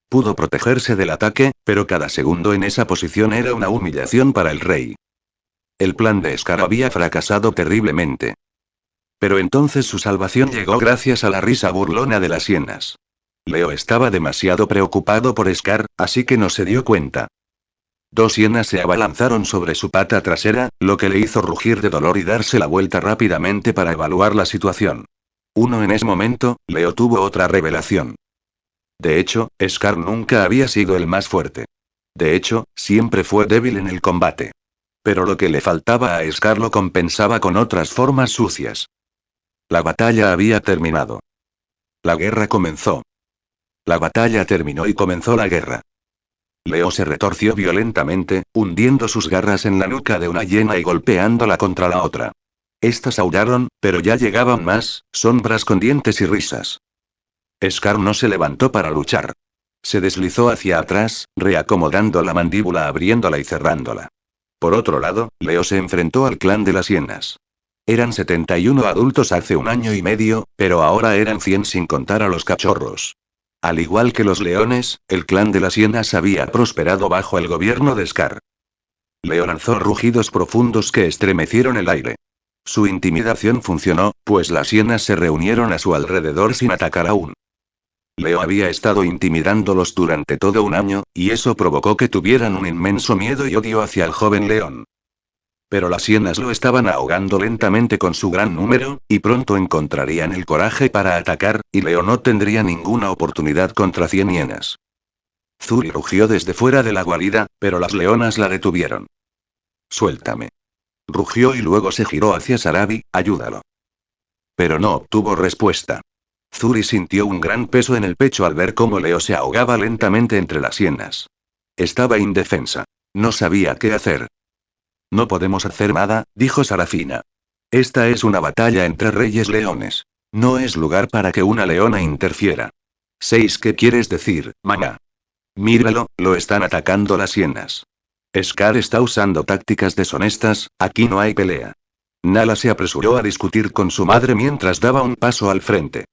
S1: Pudo protegerse del ataque, pero cada segundo en esa posición era una humillación para el rey. El plan de Scar había fracasado terriblemente. Pero entonces su salvación llegó gracias a la risa burlona de las hienas. Leo estaba demasiado preocupado por Scar, así que no se dio cuenta. Dos hienas se abalanzaron sobre su pata trasera, lo que le hizo rugir de dolor y darse la vuelta rápidamente para evaluar la situación. En ese momento, Leo tuvo otra revelación. De hecho, Scar nunca había sido el más fuerte. De hecho, siempre fue débil en el combate. Pero lo que le faltaba a Scar lo compensaba con otras formas sucias. La batalla había terminado. La guerra comenzó. La batalla terminó y comenzó la guerra. Leo se retorció violentamente, hundiendo sus garras en la nuca de una hiena y golpeándola contra la otra. Estas aullaron, pero ya llegaban más, sombras con dientes y risas. Scar no se levantó para luchar. Se deslizó hacia atrás, reacomodando la mandíbula, abriéndola y cerrándola. Por otro lado, Leo se enfrentó al clan de las hienas. Eran 71 adultos hace un año y medio, pero ahora eran 100 sin contar a los cachorros. Al igual que los leones, el clan de las hienas había prosperado bajo el gobierno de Scar. Leo lanzó rugidos profundos que estremecieron el aire. Su intimidación funcionó, pues las hienas se reunieron a su alrededor sin atacar aún. Leo había estado intimidándolos durante todo un año, y eso provocó que tuvieran un inmenso miedo y odio hacia el joven león. Pero las hienas lo estaban ahogando lentamente con su gran número, y pronto encontrarían el coraje para atacar, y Leo no tendría ninguna oportunidad contra 100 hienas. Zuri rugió desde fuera de la guarida, pero las leonas la detuvieron. «Suéltame», rugió y luego se giró hacia Sarabi, «ayúdalo». Pero no obtuvo respuesta. Zuri sintió un gran peso en el pecho al ver cómo Leo se ahogaba lentamente entre las hienas. Estaba indefensa. No sabía qué hacer. «No podemos hacer nada», dijo Sarafina. «Esta es una batalla entre reyes leones. No es lugar para que una leona interfiera». ¿Qué quieres decir, mamá? Míralo, lo están atacando las hienas. Scar está usando tácticas deshonestas, aquí no hay pelea. Nala se apresuró a discutir con su madre mientras daba un paso al frente.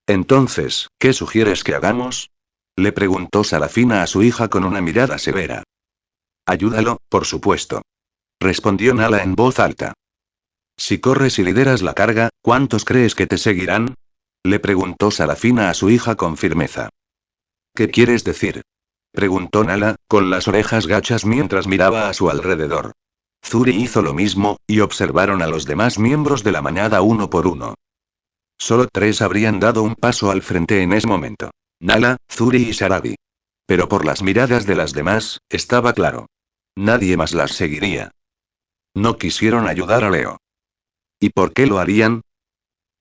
S1: Entonces, ¿qué sugieres que hagamos?, le preguntó Sarafina a su hija con una mirada severa. Ayúdalo, por supuesto, respondió Nala en voz alta. Si corres y lideras la carga, ¿cuántos crees que te seguirán?, le preguntó Sarafina a su hija con firmeza. ¿Qué quieres decir?, preguntó Nala, con las orejas gachas mientras miraba a su alrededor. Zuri hizo lo mismo, y observaron a los demás miembros de la manada uno por uno. Solo 3 habrían dado un paso al frente en ese momento. Nala, Zuri y Sarabi. Pero por las miradas de las demás, estaba claro. Nadie más las seguiría. No quisieron ayudar a Leo. ¿Y por qué lo harían?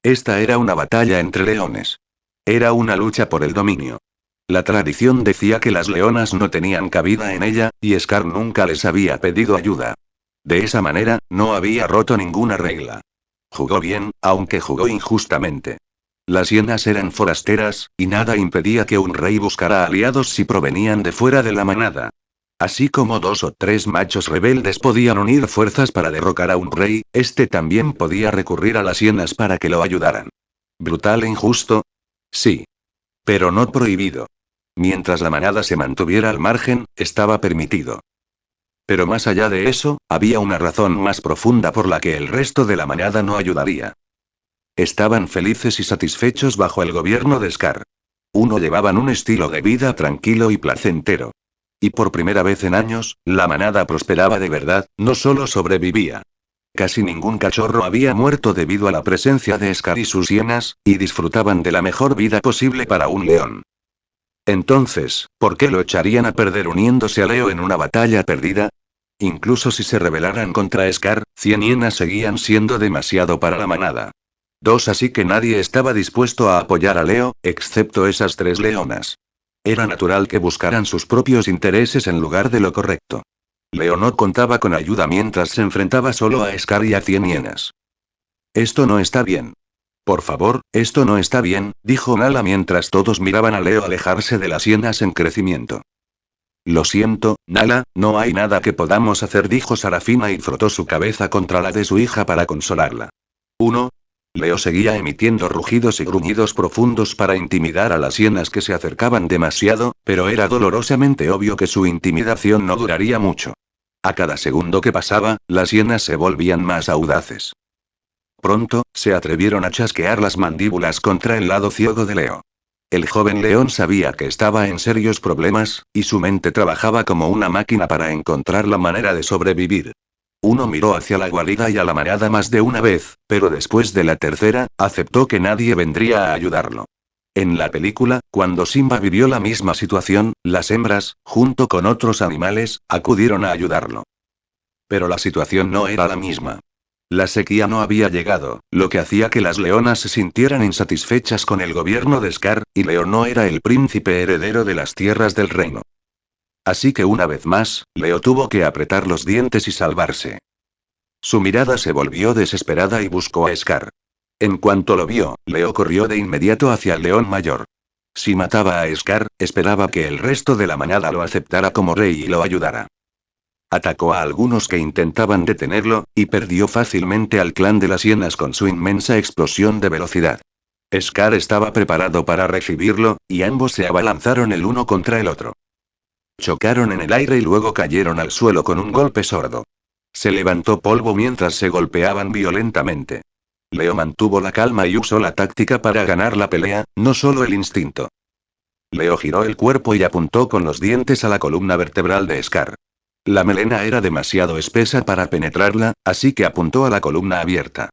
S1: Esta era una batalla entre leones. Era una lucha por el dominio. La tradición decía que las leonas no tenían cabida en ella, y Scar nunca les había pedido ayuda. De esa manera, no había roto ninguna regla. Jugó bien, aunque jugó injustamente. Las hienas eran forasteras, y nada impedía que un rey buscara aliados si provenían de fuera de la manada. Así como 2 o 3 machos rebeldes podían unir fuerzas para derrocar a un rey, este también podía recurrir a las hienas para que lo ayudaran. ¿Brutal e injusto? Sí. Pero no prohibido. Mientras la manada se mantuviera al margen, estaba permitido. Pero más allá de eso, había una razón más profunda por la que el resto de la manada no ayudaría. Estaban felices y satisfechos bajo el gobierno de Scar. Llevaban un estilo de vida tranquilo y placentero. Y por primera vez en años, la manada prosperaba de verdad, no solo sobrevivía. Casi ningún cachorro había muerto debido a la presencia de Scar y sus hienas, y disfrutaban de la mejor vida posible para un león. Entonces, ¿por qué lo echarían a perder uniéndose a Leo en una batalla perdida? Incluso si se rebelaran contra Scar, 100 hienas seguían siendo demasiado para la manada. Así que nadie estaba dispuesto a apoyar a Leo, excepto esas 3 leonas. Era natural que buscaran sus propios intereses en lugar de lo correcto. Leo no contaba con ayuda mientras se enfrentaba solo a Scar y a 100 hienas. Esto no está bien. Por favor, esto no está bien, dijo Nala mientras todos miraban a Leo alejarse de las hienas en crecimiento. Lo siento, Nala, no hay nada que podamos hacer, dijo Sarafina y frotó su cabeza contra la de su hija para consolarla. Leo seguía emitiendo rugidos y gruñidos profundos para intimidar a las hienas que se acercaban demasiado, pero era dolorosamente obvio que su intimidación no duraría mucho. A cada segundo que pasaba, las hienas se volvían más audaces. Pronto, se atrevieron a chasquear las mandíbulas contra el lado ciego de Leo. El joven león sabía que estaba en serios problemas, y su mente trabajaba como una máquina para encontrar la manera de sobrevivir. Miró hacia la guarida y a la manada más de una vez, pero después de la tercera, aceptó que nadie vendría a ayudarlo. En la película, cuando Simba vivió la misma situación, las hembras, junto con otros animales, acudieron a ayudarlo. Pero la situación no era la misma. La sequía no había llegado, lo que hacía que las leonas se sintieran insatisfechas con el gobierno de Scar, y Leo no era el príncipe heredero de las tierras del reino. Así que una vez más, Leo tuvo que apretar los dientes y salvarse. Su mirada se volvió desesperada y buscó a Scar. En cuanto lo vio, Leo corrió de inmediato hacia el león mayor. Si mataba a Scar, esperaba que el resto de la manada lo aceptara como rey y lo ayudara. Atacó a algunos que intentaban detenerlo, y perdió fácilmente al clan de las hienas con su inmensa explosión de velocidad. Scar estaba preparado para recibirlo, y ambos se abalanzaron el uno contra el otro. Chocaron en el aire y luego cayeron al suelo con un golpe sordo. Se levantó polvo mientras se golpeaban violentamente. Leo mantuvo la calma y usó la táctica para ganar la pelea, no solo el instinto. Leo giró el cuerpo y apuntó con los dientes a la columna vertebral de Scar. La melena era demasiado espesa para penetrarla, así que apuntó a la columna abierta.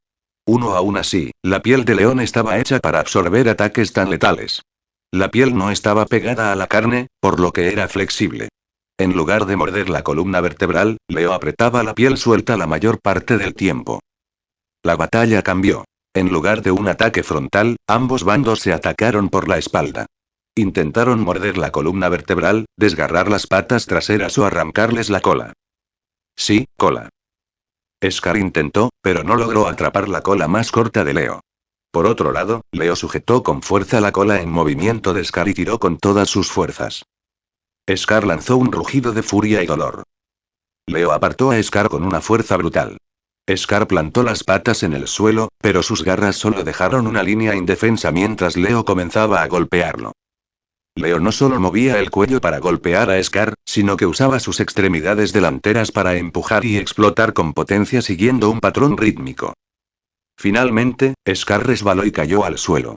S1: Aún así, la piel de león estaba hecha para absorber ataques tan letales. La piel no estaba pegada a la carne, por lo que era flexible. En lugar de morder la columna vertebral, Leo apretaba la piel suelta la mayor parte del tiempo. La batalla cambió. En lugar de un ataque frontal, ambos bandos se atacaron por la espalda. Intentaron morder la columna vertebral, desgarrar las patas traseras o arrancarles la cola. Sí, cola. Scar intentó, pero no logró atrapar la cola más corta de Leo. Por otro lado, Leo sujetó con fuerza la cola en movimiento de Scar y tiró con todas sus fuerzas. Scar lanzó un rugido de furia y dolor. Leo apartó a Scar con una fuerza brutal. Scar plantó las patas en el suelo, pero sus garras solo dejaron una línea indefensa mientras Leo comenzaba a golpearlo. Leo no solo movía el cuello para golpear a Scar, sino que usaba sus extremidades delanteras para empujar y explotar con potencia siguiendo un patrón rítmico. Finalmente, Scar resbaló y cayó al suelo.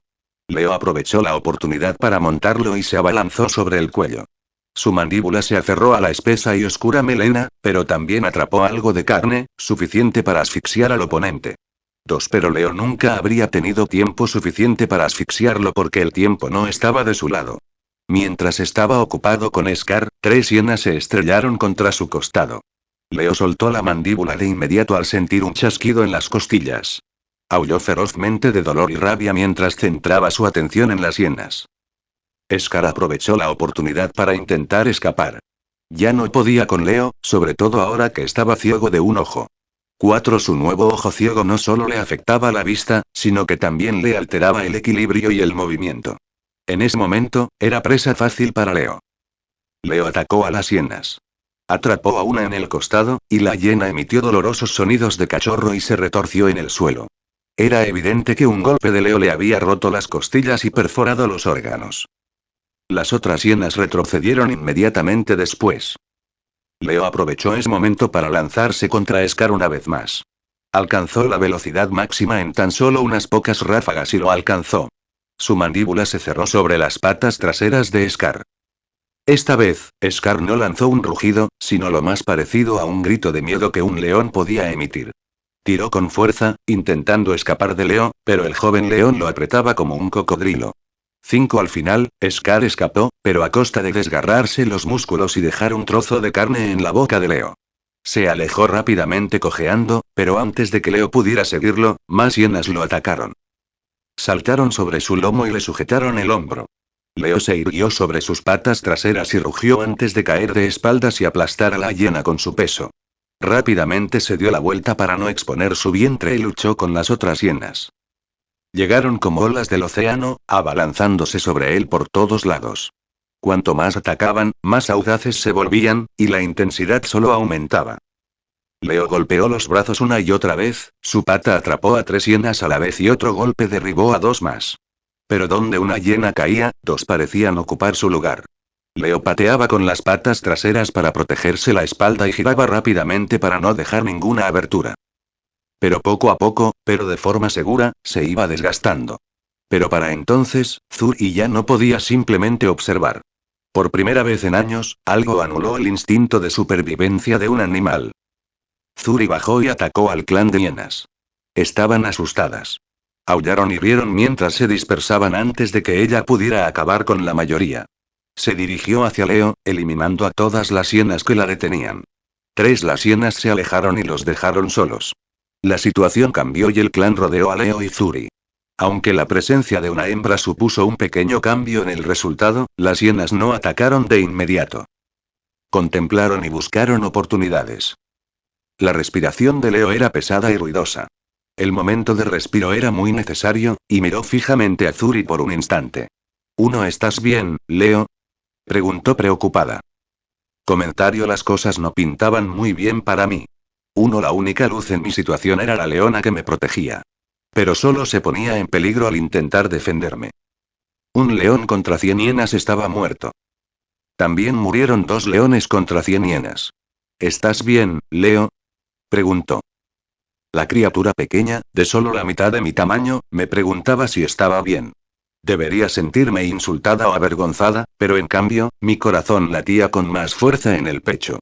S1: Leo aprovechó la oportunidad para montarlo y se abalanzó sobre el cuello. Su mandíbula se aferró a la espesa y oscura melena, pero también atrapó algo de carne, suficiente para asfixiar al oponente. Pero Leo nunca habría tenido tiempo suficiente para asfixiarlo porque el tiempo no estaba de su lado. Mientras estaba ocupado con Scar, 3 hienas se estrellaron contra su costado. Leo soltó la mandíbula de inmediato al sentir un chasquido en las costillas. Aulló ferozmente de dolor y rabia mientras centraba su atención en las hienas. Scar aprovechó la oportunidad para intentar escapar. Ya no podía con Leo, sobre todo ahora que estaba ciego de un ojo. 4. Su nuevo ojo ciego no solo le afectaba la vista, sino que también le alteraba el equilibrio y el movimiento. En ese momento, era presa fácil para Leo. Leo atacó a las hienas. Atrapó a una en el costado, y la hiena emitió dolorosos sonidos de cachorro y se retorció en el suelo. Era evidente que un golpe de Leo le había roto las costillas y perforado los órganos. Las otras hienas retrocedieron inmediatamente después. Leo aprovechó ese momento para lanzarse contra Scar una vez más. Alcanzó la velocidad máxima en tan solo unas pocas ráfagas y lo alcanzó. Su mandíbula se cerró sobre las patas traseras de Scar. Esta vez, Scar no lanzó un rugido, sino lo más parecido a un grito de miedo que un león podía emitir. Tiró con fuerza, intentando escapar de Leo, pero el joven león lo apretaba como un cocodrilo. 5. Al final, Scar escapó, pero a costa de desgarrarse los músculos y dejar un trozo de carne en la boca de Leo. Se alejó rápidamente cojeando, pero antes de que Leo pudiera seguirlo, más hienas lo atacaron. Saltaron sobre su lomo y le sujetaron el hombro. Leo se irguió sobre sus patas traseras y rugió antes de caer de espaldas y aplastar a la hiena con su peso. Rápidamente se dio la vuelta para no exponer su vientre y luchó con las otras hienas. Llegaron como olas del océano, abalanzándose sobre él por todos lados. Cuanto más atacaban, más audaces se volvían, y la intensidad solo aumentaba. Leo golpeó los brazos una y otra vez, su pata atrapó a 3 hienas a la vez y otro golpe derribó a 2 más. Pero donde una hiena caía, 2 parecían ocupar su lugar. Leo pateaba con las patas traseras para protegerse la espalda y giraba rápidamente para no dejar ninguna abertura. Pero poco a poco, pero de forma segura, se iba desgastando. Pero para entonces, Zuri ya no podía simplemente observar. Por primera vez en años, algo anuló el instinto de supervivencia de un animal. Zuri bajó y atacó al clan de hienas. Estaban asustadas. Aullaron y rieron mientras se dispersaban antes de que ella pudiera acabar con la mayoría. Se dirigió hacia Leo, eliminando a todas las hienas que la detenían. 3. Las hienas se alejaron y los dejaron solos. La situación cambió y el clan rodeó a Leo y Zuri. Aunque la presencia de una hembra supuso un pequeño cambio en el resultado, las hienas no atacaron de inmediato. Contemplaron y buscaron oportunidades. La respiración de Leo era pesada y ruidosa. El momento de respiro era muy necesario, y miró fijamente a Zuri por un instante. ¿Estás bien, Leo?, preguntó preocupada. Comentario: las cosas no pintaban muy bien para mí. La única luz en mi situación era la leona que me protegía. Pero solo se ponía en peligro al intentar defenderme. Un león contra 100 hienas estaba muerto. También murieron 2 leones contra 100 hienas. ¿Estás bien, Leo?, preguntó. La criatura pequeña, de solo la mitad de mi tamaño, me preguntaba si estaba bien. Debería sentirme insultada o avergonzada, pero en cambio, mi corazón latía con más fuerza en el pecho.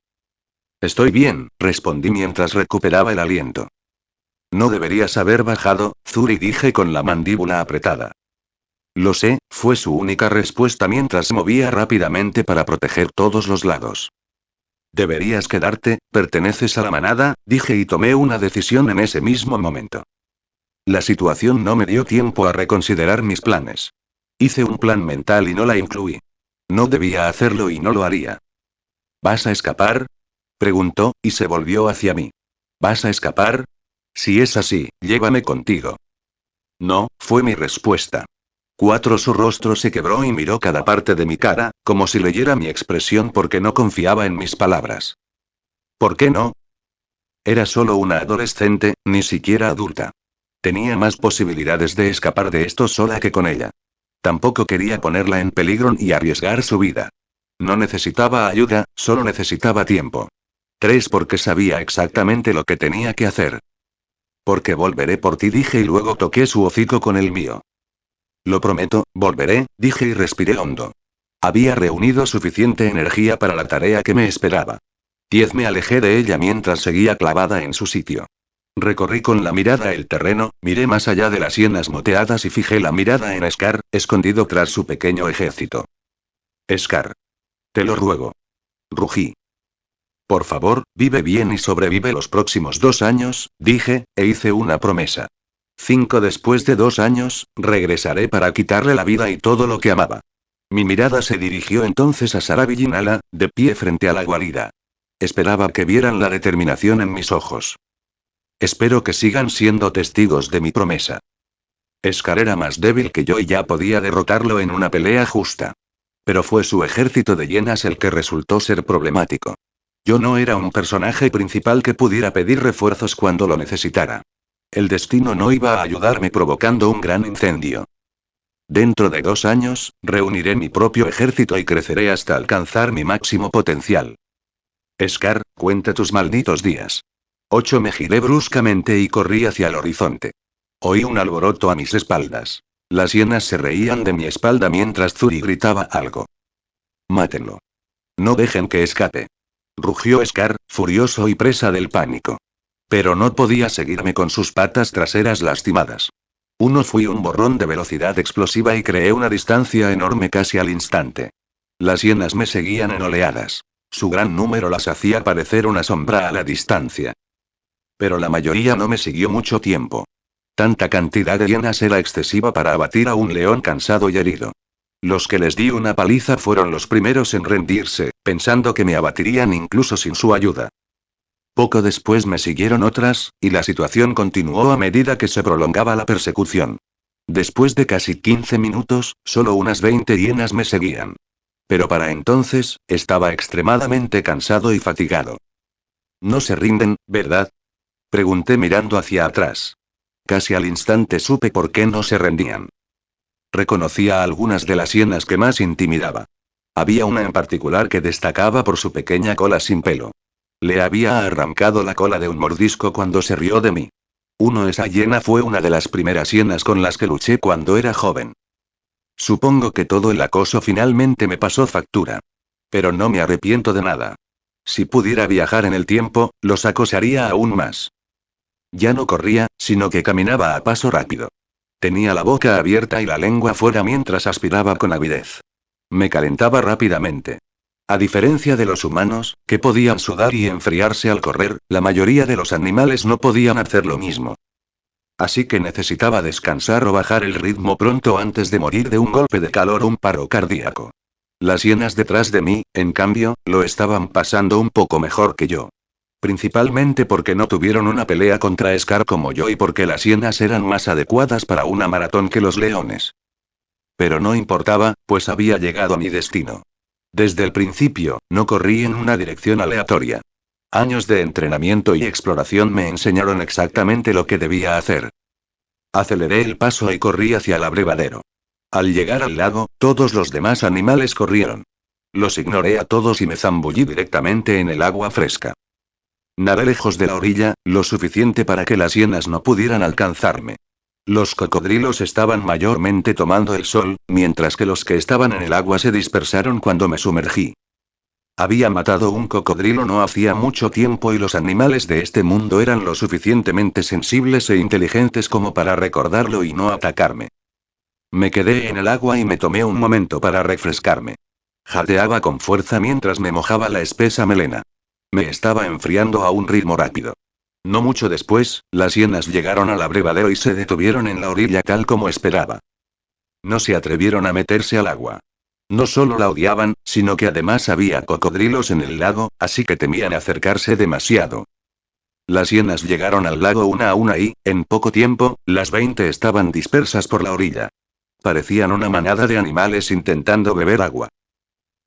S1: Estoy bien, respondí mientras recuperaba el aliento. No deberías haber bajado, Zuri, dije con la mandíbula apretada. Lo sé, fue su única respuesta mientras se movía rápidamente para proteger todos los lados. Deberías quedarte, perteneces a la manada, dije y tomé una decisión en ese mismo momento. La situación no me dio tiempo a reconsiderar mis planes. Hice un plan mental y no la incluí. No debía hacerlo y no lo haría. ¿Vas a escapar?, preguntó, y se volvió hacia mí. ¿Vas a escapar? Si es así, llévame contigo. No, fue mi respuesta. 4. Su rostro se quebró y miró cada parte de mi cara, como si leyera mi expresión porque no confiaba en mis palabras. ¿Por qué no? Era solo una adolescente, ni siquiera adulta. Tenía más posibilidades de escapar de esto sola que con ella. Tampoco quería ponerla en peligro y arriesgar su vida. No necesitaba ayuda, solo necesitaba tiempo. 3. Porque sabía exactamente lo que tenía que hacer. Porque volveré por ti, dije y luego toqué su hocico con el mío. Lo prometo, volveré, dije y respiré hondo. Había reunido suficiente energía para la tarea que me esperaba. 10. Me alejé de ella mientras seguía clavada en su sitio. Recorrí con la mirada el terreno, miré más allá de las hienas moteadas y fijé la mirada en Scar, escondido tras su pequeño ejército. Scar. Te lo ruego. Rugí. Por favor, vive bien y sobrevive los próximos 2 años, dije, e hice una promesa. 5. Después de 2 años, regresaré para quitarle la vida y todo lo que amaba. Mi mirada se dirigió entonces a Sarabi y Nala, de pie frente a la guarida. Esperaba que vieran la determinación en mis ojos. Espero que sigan siendo testigos de mi promesa. Scar era más débil que yo y ya podía derrotarlo en una pelea justa. Pero fue su ejército de hienas el que resultó ser problemático. Yo no era un personaje principal que pudiera pedir refuerzos cuando lo necesitara. El destino no iba a ayudarme provocando un gran incendio. Dentro de 2 años, reuniré mi propio ejército y creceré hasta alcanzar mi máximo potencial. Scar, cuenta tus malditos días. 8. Me giré bruscamente y corrí hacia el horizonte. Oí un alboroto a mis espaldas. Las hienas se reían de mi espalda mientras Zuri gritaba algo. Mátenlo. No dejen que escape. Rugió Scar, furioso y presa del pánico. Pero no podía seguirme con sus patas traseras lastimadas. Fui un borrón de velocidad explosiva y creé una distancia enorme casi al instante. Las hienas me seguían en oleadas. Su gran número las hacía parecer una sombra a la distancia. Pero la mayoría no me siguió mucho tiempo. Tanta cantidad de hienas era excesiva para abatir a un león cansado y herido. Los que les di una paliza fueron los primeros en rendirse, pensando que me abatirían incluso sin su ayuda. Poco después me siguieron otras, y la situación continuó a medida que se prolongaba la persecución. Después de casi 15 minutos, solo unas 20 hienas me seguían. Pero para entonces, estaba extremadamente cansado y fatigado. No se rinden, ¿verdad? Pregunté mirando hacia atrás. Casi al instante supe por qué no se rendían. Reconocía a algunas de las hienas que más intimidaba. Había una en particular que destacaba por su pequeña cola sin pelo. Le había arrancado la cola de un mordisco cuando se rió de mí. Esa hiena fue una de las primeras hienas con las que luché cuando era joven. Supongo que todo el acoso finalmente me pasó factura. Pero no me arrepiento de nada. Si pudiera viajar en el tiempo, los acosaría aún más. Ya no corría, sino que caminaba a paso rápido. Tenía la boca abierta y la lengua fuera mientras aspiraba con avidez. Me calentaba rápidamente. A diferencia de los humanos, que podían sudar y enfriarse al correr, la mayoría de los animales no podían hacer lo mismo. Así que necesitaba descansar o bajar el ritmo pronto antes de morir de un golpe de calor o un paro cardíaco. Las hienas detrás de mí, en cambio, lo estaban pasando un poco mejor que yo. Principalmente porque no tuvieron una pelea contra Scar como yo y porque las hienas eran más adecuadas para una maratón que los leones. Pero no importaba, pues había llegado a mi destino. Desde el principio, no corrí en una dirección aleatoria. Años de entrenamiento y exploración me enseñaron exactamente lo que debía hacer. Aceleré el paso y corrí hacia el abrevadero. Al llegar al lago, todos los demás animales corrieron. Los ignoré a todos y me zambullí directamente en el agua fresca. Nadé lejos de la orilla, lo suficiente para que las hienas no pudieran alcanzarme. Los cocodrilos estaban mayormente tomando el sol, mientras que los que estaban en el agua se dispersaron cuando me sumergí. Había matado un cocodrilo no hacía mucho tiempo y los animales de este mundo eran lo suficientemente sensibles e inteligentes como para recordarlo y no atacarme. Me quedé en el agua y me tomé un momento para refrescarme. Jadeaba con fuerza mientras me mojaba la espesa melena. Me estaba enfriando a un ritmo rápido. No mucho después, las hienas llegaron al abrevadero y se detuvieron en la orilla tal como esperaba. No se atrevieron a meterse al agua. No solo la odiaban, sino que además había cocodrilos en el lago, así que temían acercarse demasiado. Las hienas llegaron al lago una a una y, en poco tiempo, las 20 estaban dispersas por la orilla. Parecían una manada de animales intentando beber agua.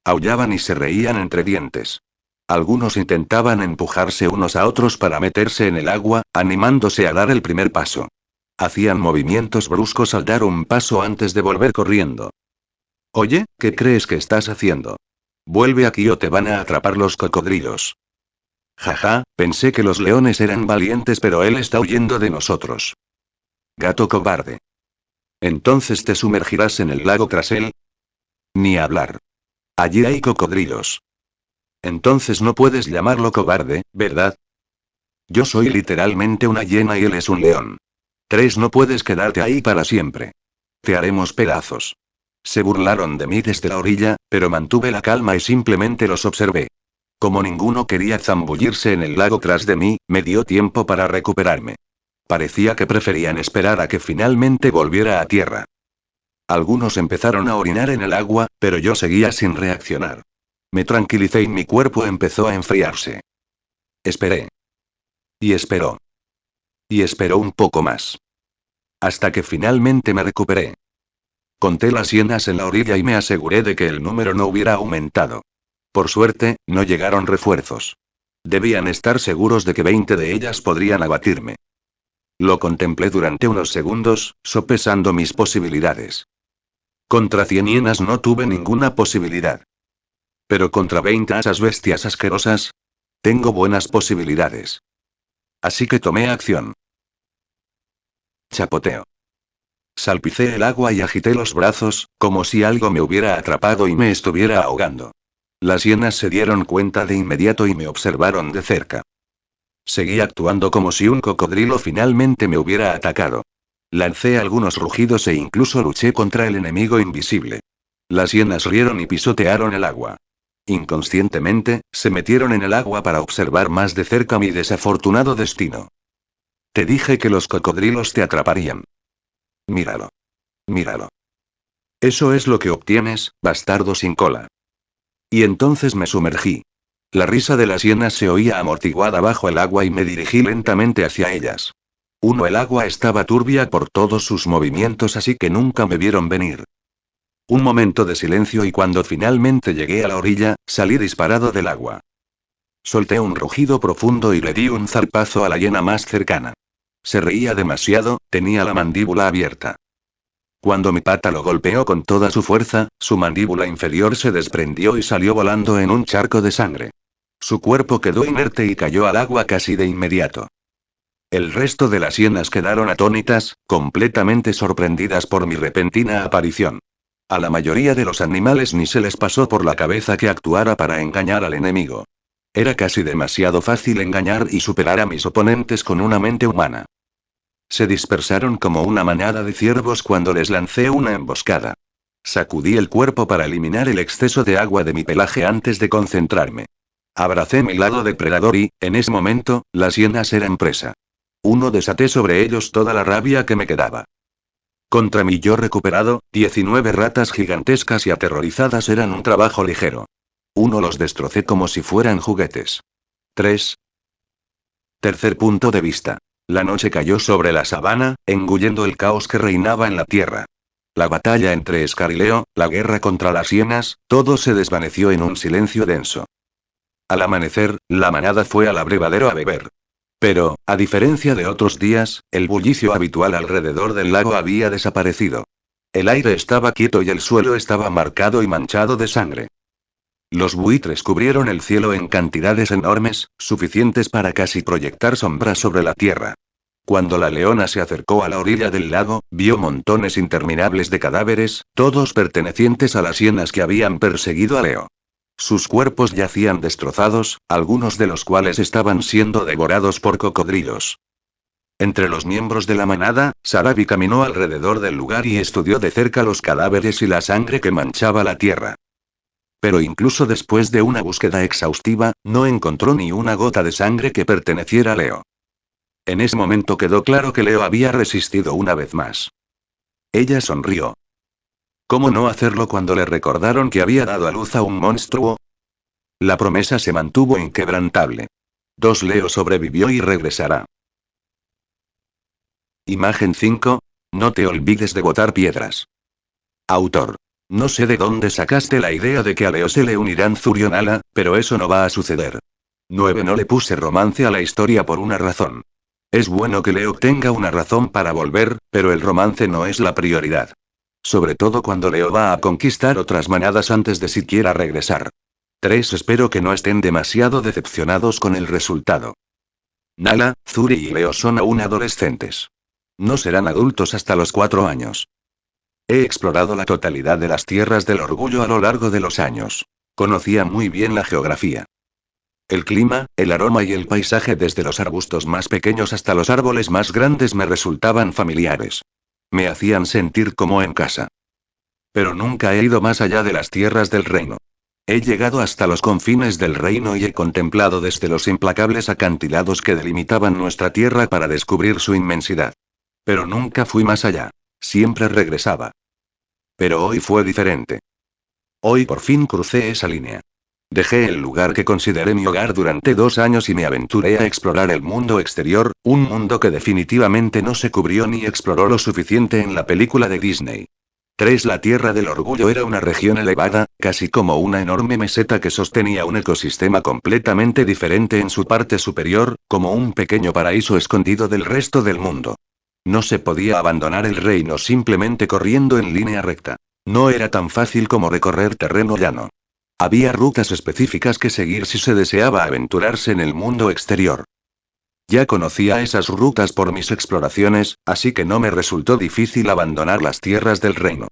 S1: Aullaban y se reían entre dientes. Algunos intentaban empujarse unos a otros para meterse en el agua, animándose a dar el primer paso. Hacían movimientos bruscos al dar un paso antes de volver corriendo. Oye, ¿qué crees que estás haciendo? Vuelve aquí o te van a atrapar los cocodrilos. Jaja, pensé que los leones eran valientes pero él está huyendo de nosotros. Gato cobarde. ¿Entonces te sumergirás en el lago tras él? Ni hablar. Allí hay cocodrilos. Entonces no puedes llamarlo cobarde, ¿verdad? Yo soy literalmente una hiena y él es un león. 3. No puedes quedarte ahí para siempre. Te haremos pedazos. Se burlaron de mí desde la orilla, pero mantuve la calma y simplemente los observé. Como ninguno quería zambullirse en el lago tras de mí, me dio tiempo para recuperarme. Parecía que preferían esperar a que finalmente volviera a tierra. Algunos empezaron a orinar en el agua, pero yo seguía sin reaccionar. Me tranquilicé y mi cuerpo empezó a enfriarse. Esperé. Y esperó. Y esperó un poco más. Hasta que finalmente me recuperé. Conté las hienas en la orilla y me aseguré de que el número no hubiera aumentado. Por suerte, no llegaron refuerzos. Debían estar seguros de que 20 de ellas podrían abatirme. Lo contemplé durante unos segundos, sopesando mis posibilidades. Contra 100 hienas no tuve ninguna posibilidad. Pero contra 20 esas bestias asquerosas, tengo buenas posibilidades. Así que tomé acción. Chapoteo. Salpicé el agua y agité los brazos, como si algo me hubiera atrapado y me estuviera ahogando. Las hienas se dieron cuenta de inmediato y me observaron de cerca. Seguí actuando como si un cocodrilo finalmente me hubiera atacado. Lancé algunos rugidos e incluso luché contra el enemigo invisible. Las hienas rieron y pisotearon el agua. Inconscientemente, se metieron en el agua para observar más de cerca mi desafortunado destino. Te dije que los cocodrilos te atraparían. Míralo. Míralo. Eso es lo que obtienes, bastardo sin cola. Y entonces me sumergí. La risa de las hienas se oía amortiguada bajo el agua y me dirigí lentamente hacia ellas. El agua estaba turbia por todos sus movimientos, así que nunca me vieron venir. Un momento de silencio y cuando finalmente llegué a la orilla, salí disparado del agua. Solté un rugido profundo y le di un zarpazo a la hiena más cercana. Se reía demasiado, tenía la mandíbula abierta. Cuando mi pata lo golpeó con toda su fuerza, su mandíbula inferior se desprendió y salió volando en un charco de sangre. Su cuerpo quedó inerte y cayó al agua casi de inmediato. El resto de las hienas quedaron atónitas, completamente sorprendidas por mi repentina aparición. A la mayoría de los animales ni se les pasó por la cabeza que actuara para engañar al enemigo. Era casi demasiado fácil engañar y superar a mis oponentes con una mente humana. Se dispersaron como una manada de ciervos cuando les lancé una emboscada. Sacudí el cuerpo para eliminar el exceso de agua de mi pelaje antes de concentrarme. Abracé mi lado depredador y, en ese momento, las hienas eran presa. Desaté sobre ellos toda la rabia que me quedaba. Contra mi yo recuperado, 19 ratas gigantescas y aterrorizadas eran un trabajo ligero. Los destrocé como si fueran juguetes. 3. Tercer punto de vista. La noche cayó sobre la sabana, engullendo el caos que reinaba en la tierra. La batalla entre Scar y Leo, la guerra contra las hienas, todo se desvaneció en un silencio denso. Al amanecer, la manada fue al abrevadero a beber. Pero, a diferencia de otros días, el bullicio habitual alrededor del lago había desaparecido. El aire estaba quieto y el suelo estaba marcado y manchado de sangre. Los buitres cubrieron el cielo en cantidades enormes, suficientes para casi proyectar sombras sobre la tierra. Cuando la leona se acercó a la orilla del lago, vio montones interminables de cadáveres, todos pertenecientes a las hienas que habían perseguido a Leo. Sus cuerpos yacían destrozados, algunos de los cuales estaban siendo devorados por cocodrilos. Entre los miembros de la manada, Sarabi caminó alrededor del lugar y estudió de cerca los cadáveres y la sangre que manchaba la tierra. Pero incluso después de una búsqueda exhaustiva, no encontró ni una gota de sangre que perteneciera a Leo. En ese momento quedó claro que Leo había resistido una vez más. Ella sonrió. ¿Cómo no hacerlo cuando le recordaron que había dado a luz a un monstruo? La promesa se mantuvo inquebrantable. Leo sobrevivió y regresará. Imagen 5. No te olvides de botar piedras. Autor. No sé de dónde sacaste la idea de que a Leo se le unirán Zuri y Nala, pero eso no va a suceder. 9. No le puse romance a la historia por una razón. Es bueno que Leo tenga una razón para volver, pero el romance no es la prioridad. Sobre todo cuando Leo va a conquistar otras manadas antes de siquiera regresar. 3. Espero que no estén demasiado decepcionados con el resultado. Nala, Zuri y Leo son aún adolescentes. No serán adultos hasta los 4 años. He explorado la totalidad de las tierras del orgullo a lo largo de los años. Conocía muy bien la geografía. El clima, el aroma y el paisaje desde los arbustos más pequeños hasta los árboles más grandes me resultaban familiares. Me hacían sentir como en casa. Pero nunca he ido más allá de las tierras del reino. He llegado hasta los confines del reino y he contemplado desde los implacables acantilados que delimitaban nuestra tierra para descubrir su inmensidad. Pero nunca fui más allá. Siempre regresaba. Pero hoy fue diferente. Hoy por fin crucé esa línea. Dejé el lugar que consideré mi hogar durante 2 años y me aventuré a explorar el mundo exterior, un mundo que definitivamente no se cubrió ni exploró lo suficiente en la película de Disney. 3. La Tierra del Orgullo era una región elevada, casi como una enorme meseta que sostenía un ecosistema completamente diferente en su parte superior, como un pequeño paraíso escondido del resto del mundo. No se podía abandonar el reino simplemente corriendo en línea recta. No era tan fácil como recorrer terreno llano. Había rutas específicas que seguir si se deseaba aventurarse en el mundo exterior. Ya conocía esas rutas por mis exploraciones, así que no me resultó difícil abandonar las tierras del reino.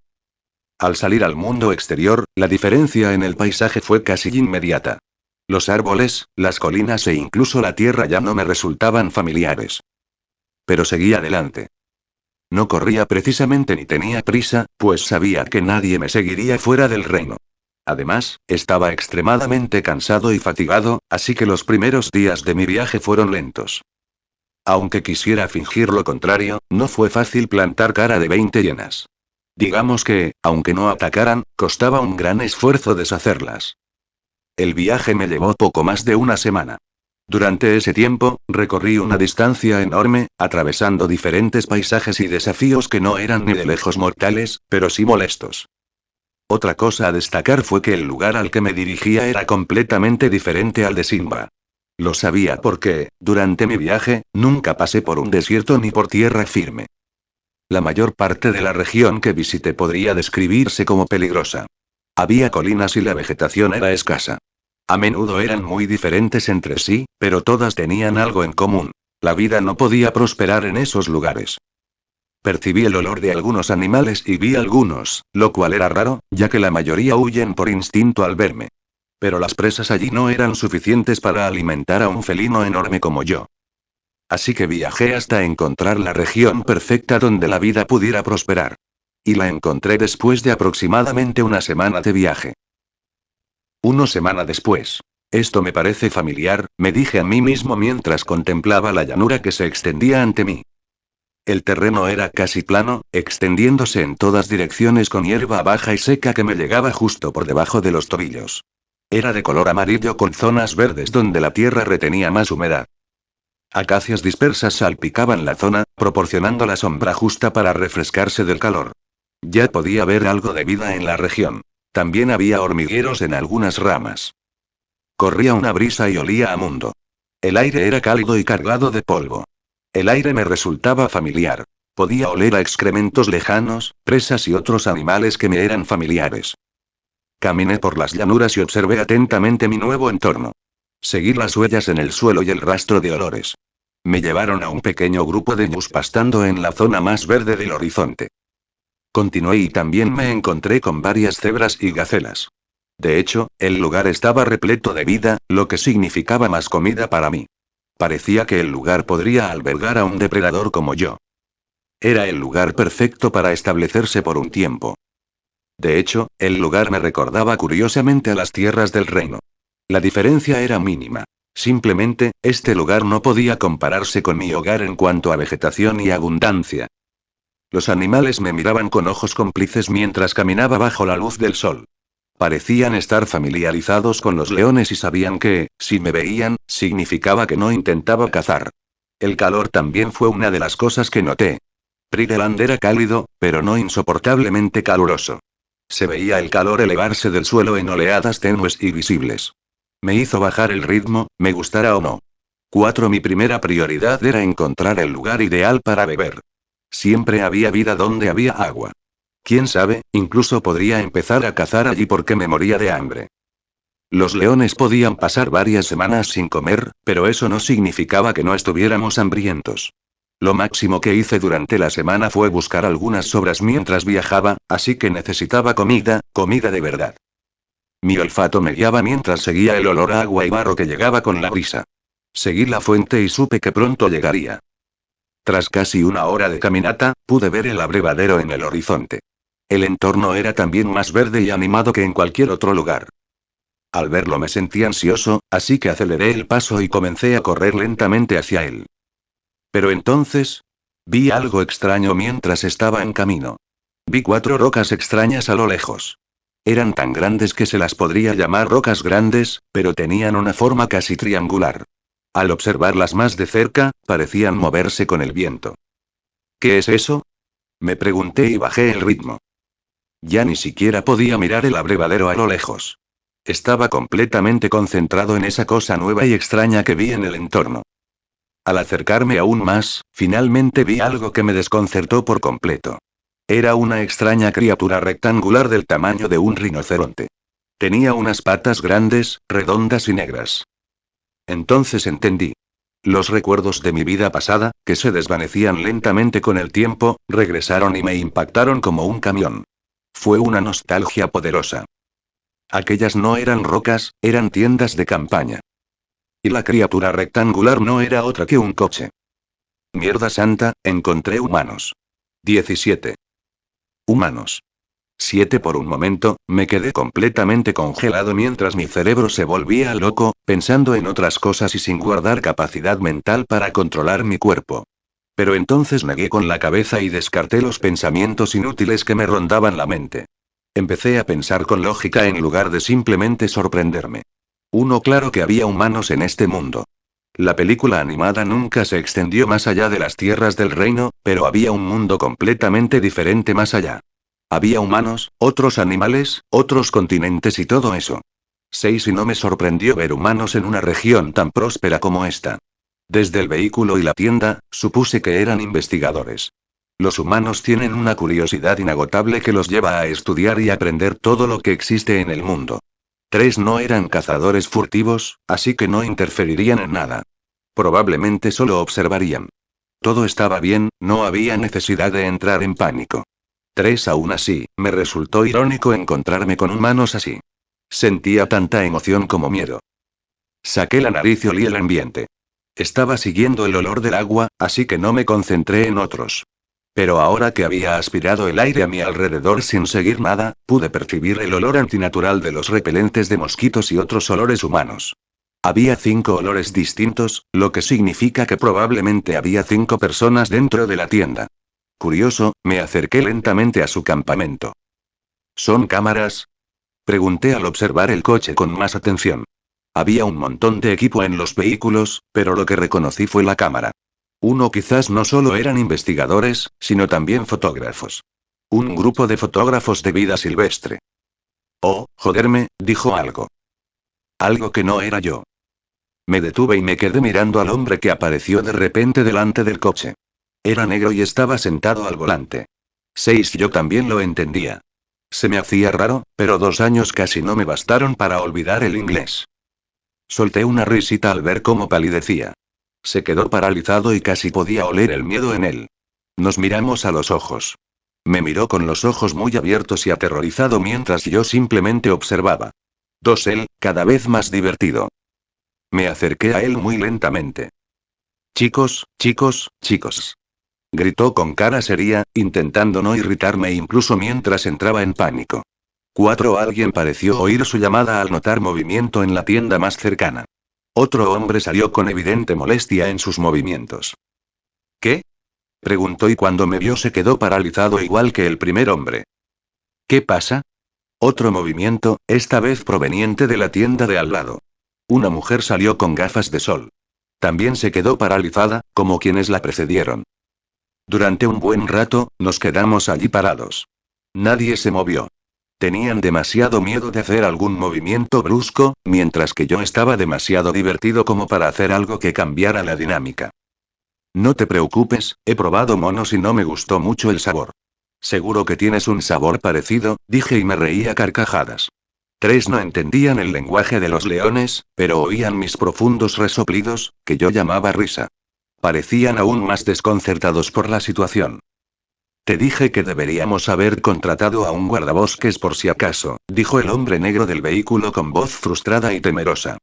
S1: Al salir al mundo exterior, la diferencia en el paisaje fue casi inmediata. Los árboles, las colinas e incluso la tierra ya no me resultaban familiares. Pero seguí adelante. No corría precisamente ni tenía prisa, pues sabía que nadie me seguiría fuera del reino. Además, estaba extremadamente cansado y fatigado, así que los primeros días de mi viaje fueron lentos. Aunque quisiera fingir lo contrario, no fue fácil plantar cara de 20 hienas. Digamos que, aunque no atacaran, costaba un gran esfuerzo deshacerlas. El viaje me llevó poco más de una semana. Durante ese tiempo, recorrí una distancia enorme, atravesando diferentes paisajes y desafíos que no eran ni de lejos mortales, pero sí molestos. Otra cosa a destacar fue que el lugar al que me dirigía era completamente diferente al de Simba. Lo sabía porque, durante mi viaje, nunca pasé por un desierto ni por tierra firme. La mayor parte de la región que visité podría describirse como peligrosa. Había colinas y la vegetación era escasa. A menudo eran muy diferentes entre sí, pero todas tenían algo en común. La vida no podía prosperar en esos lugares. Percibí el olor de algunos animales y vi algunos, lo cual era raro, ya que la mayoría huyen por instinto al verme. Pero las presas allí no eran suficientes para alimentar a un felino enorme como yo. Así que viajé hasta encontrar la región perfecta donde la vida pudiera prosperar. Y la encontré después de aproximadamente una semana de viaje. Una semana después. Esto me parece familiar, me dije a mí mismo mientras contemplaba la llanura que se extendía ante mí. El terreno era casi plano, extendiéndose en todas direcciones con hierba baja y seca que me llegaba justo por debajo de los tobillos. Era de color amarillo con zonas verdes donde la tierra retenía más humedad. Acacias dispersas salpicaban la zona, proporcionando la sombra justa para refrescarse del calor. Ya podía ver algo de vida en la región. También había hormigueros en algunas ramas. Corría una brisa y olía a mundo. El aire era cálido y cargado de polvo. El aire me resultaba familiar. Podía oler a excrementos lejanos, presas y otros animales que me eran familiares. Caminé por las llanuras y observé atentamente mi nuevo entorno. Seguí las huellas en el suelo y el rastro de olores. Me llevaron a un pequeño grupo de ñus pastando en la zona más verde del horizonte. Continué y también me encontré con varias cebras y gacelas. De hecho, el lugar estaba repleto de vida, lo que significaba más comida para mí. Parecía que el lugar podría albergar a un depredador como yo. Era el lugar perfecto para establecerse por un tiempo. De hecho, el lugar me recordaba curiosamente a las tierras del reino. La diferencia era mínima. Simplemente, este lugar no podía compararse con mi hogar en cuanto a vegetación y abundancia. Los animales me miraban con ojos cómplices mientras caminaba bajo la luz del sol. Parecían estar familiarizados con los leones y sabían que, si me veían, significaba que no intentaba cazar. El calor también fue una de las cosas que noté. Prideland era cálido, pero no insoportablemente caluroso. Se veía el calor elevarse del suelo en oleadas tenues y visibles. Me hizo bajar el ritmo, me gustara o no. 4. Mi primera prioridad era encontrar el lugar ideal para beber. Siempre había vida donde había agua. Quién sabe, incluso podría empezar a cazar allí porque me moría de hambre. Los leones podían pasar varias semanas sin comer, pero eso no significaba que no estuviéramos hambrientos. Lo máximo que hice durante la semana fue buscar algunas sobras mientras viajaba, así que necesitaba comida, comida de verdad. Mi olfato me guiaba mientras seguía el olor a agua y barro que llegaba con la brisa. Seguí la fuente y supe que pronto llegaría. Tras casi una hora de caminata, pude ver el abrevadero en el horizonte. El entorno era también más verde y animado que en cualquier otro lugar. Al verlo me sentí ansioso, así que aceleré el paso y comencé a correr lentamente hacia él. Pero entonces, vi algo extraño mientras estaba en camino. Vi 4 rocas extrañas a lo lejos. Eran tan grandes que se las podría llamar rocas grandes, pero tenían una forma casi triangular. Al observarlas más de cerca, parecían moverse con el viento. ¿Qué es eso? Me pregunté y bajé el ritmo. Ya ni siquiera podía mirar el abrevadero a lo lejos. Estaba completamente concentrado en esa cosa nueva y extraña que vi en el entorno. Al acercarme aún más, finalmente vi algo que me desconcertó por completo. Era una extraña criatura rectangular del tamaño de un rinoceronte. Tenía unas patas grandes, redondas y negras. Entonces entendí. Los recuerdos de mi vida pasada, que se desvanecían lentamente con el tiempo, regresaron y me impactaron como un camión. Fue una nostalgia poderosa. Aquellas no eran rocas, eran tiendas de campaña. Y la criatura rectangular no era otra que un coche. Mierda santa, encontré humanos. 17. Humanos. 7. Por un momento, me quedé completamente congelado mientras mi cerebro se volvía loco, pensando en otras cosas y sin guardar capacidad mental para controlar mi cuerpo. Pero entonces negué con la cabeza y descarté los pensamientos inútiles que me rondaban la mente. Empecé a pensar con lógica en lugar de simplemente sorprenderme. Claro que había humanos en este mundo. La película animada nunca se extendió más allá de las tierras del reino, pero había un mundo completamente diferente más allá. Había humanos, otros animales, otros continentes y todo eso. 6. Y no me sorprendió ver humanos en una región tan próspera como esta. Desde el vehículo y la tienda, supuse que eran investigadores. Los humanos tienen una curiosidad inagotable que los lleva a estudiar y aprender todo lo que existe en el mundo. 3. No eran cazadores furtivos, así que no interferirían en nada. Probablemente solo observarían. Todo estaba bien, no había necesidad de entrar en pánico. 3. Aún así, me resultó irónico encontrarme con humanos así. Sentía tanta emoción como miedo. Saqué la nariz y olí el ambiente. Estaba siguiendo el olor del agua, así que no me concentré en otros. Pero ahora que había aspirado el aire a mi alrededor sin seguir nada, pude percibir el olor antinatural de los repelentes de mosquitos y otros olores humanos. Había 5 olores distintos, lo que significa que probablemente había 5 personas dentro de la tienda. Curioso, me acerqué lentamente a su campamento. ¿Son cámaras? Pregunté al observar el coche con más atención. Había un montón de equipo en los vehículos, pero lo que reconocí fue la cámara. Quizás no solo eran investigadores, sino también fotógrafos. Un grupo de fotógrafos de vida silvestre. Oh, joderme, dijo algo. Algo que no era yo. Me detuve y me quedé mirando al hombre que apareció de repente delante del coche. Era negro y estaba sentado al volante. 6. Yo también lo entendía. Se me hacía raro, pero 2 años casi no me bastaron para olvidar el inglés. Solté una risita al ver cómo palidecía. Se quedó paralizado y casi podía oler el miedo en él. Nos miramos a los ojos. Me miró con los ojos muy abiertos y aterrorizado mientras yo simplemente observaba. 2. Él, cada vez más divertido. Me acerqué a él muy lentamente. Chicos, chicos, chicos. Gritó con cara seria, intentando no irritarme incluso mientras entraba en pánico. 4. Alguien pareció oír su llamada al notar movimiento en la tienda más cercana. Otro hombre salió con evidente molestia en sus movimientos. ¿Qué? Preguntó y cuando me vio se quedó paralizado igual que el primer hombre. ¿Qué pasa? Otro movimiento, esta vez proveniente de la tienda de al lado. Una mujer salió con gafas de sol. También se quedó paralizada, como quienes la precedieron. Durante un buen rato, nos quedamos allí parados. Nadie se movió. Tenían demasiado miedo de hacer algún movimiento brusco, mientras que yo estaba demasiado divertido como para hacer algo que cambiara la dinámica. No te preocupes, he probado monos y no me gustó mucho el sabor. Seguro que tienes un sabor parecido, dije y me reí a carcajadas. 3. No entendían el lenguaje de los leones, pero oían mis profundos resoplidos, que yo llamaba risa. Parecían aún más desconcertados por la situación. Te dije que deberíamos haber contratado a un guardabosques por si acaso, dijo el hombre negro del vehículo con voz frustrada y temerosa.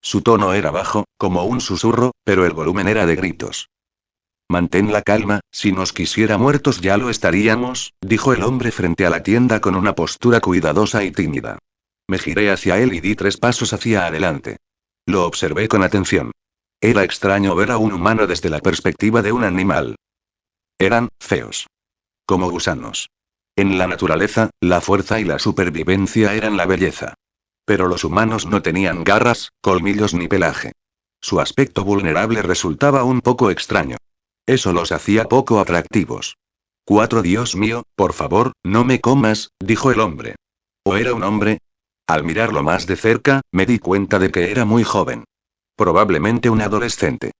S1: Su tono era bajo, como un susurro, pero el volumen era de gritos. Mantén la calma, si nos quisiera muertos ya lo estaríamos, dijo el hombre frente a la tienda con una postura cuidadosa y tímida. Me giré hacia él y di 3 pasos hacia adelante. Lo observé con atención. Era extraño ver a un humano desde la perspectiva de un animal. Eran feos. Como gusanos. En la naturaleza, la fuerza y la supervivencia eran la belleza. Pero los humanos no tenían garras, colmillos ni pelaje. Su aspecto vulnerable resultaba un poco extraño. Eso los hacía poco atractivos. Dios mío, por favor, no me comas, dijo el hombre. ¿O era un hombre? Al mirarlo más de cerca, me di cuenta de que era muy joven. Probablemente un adolescente.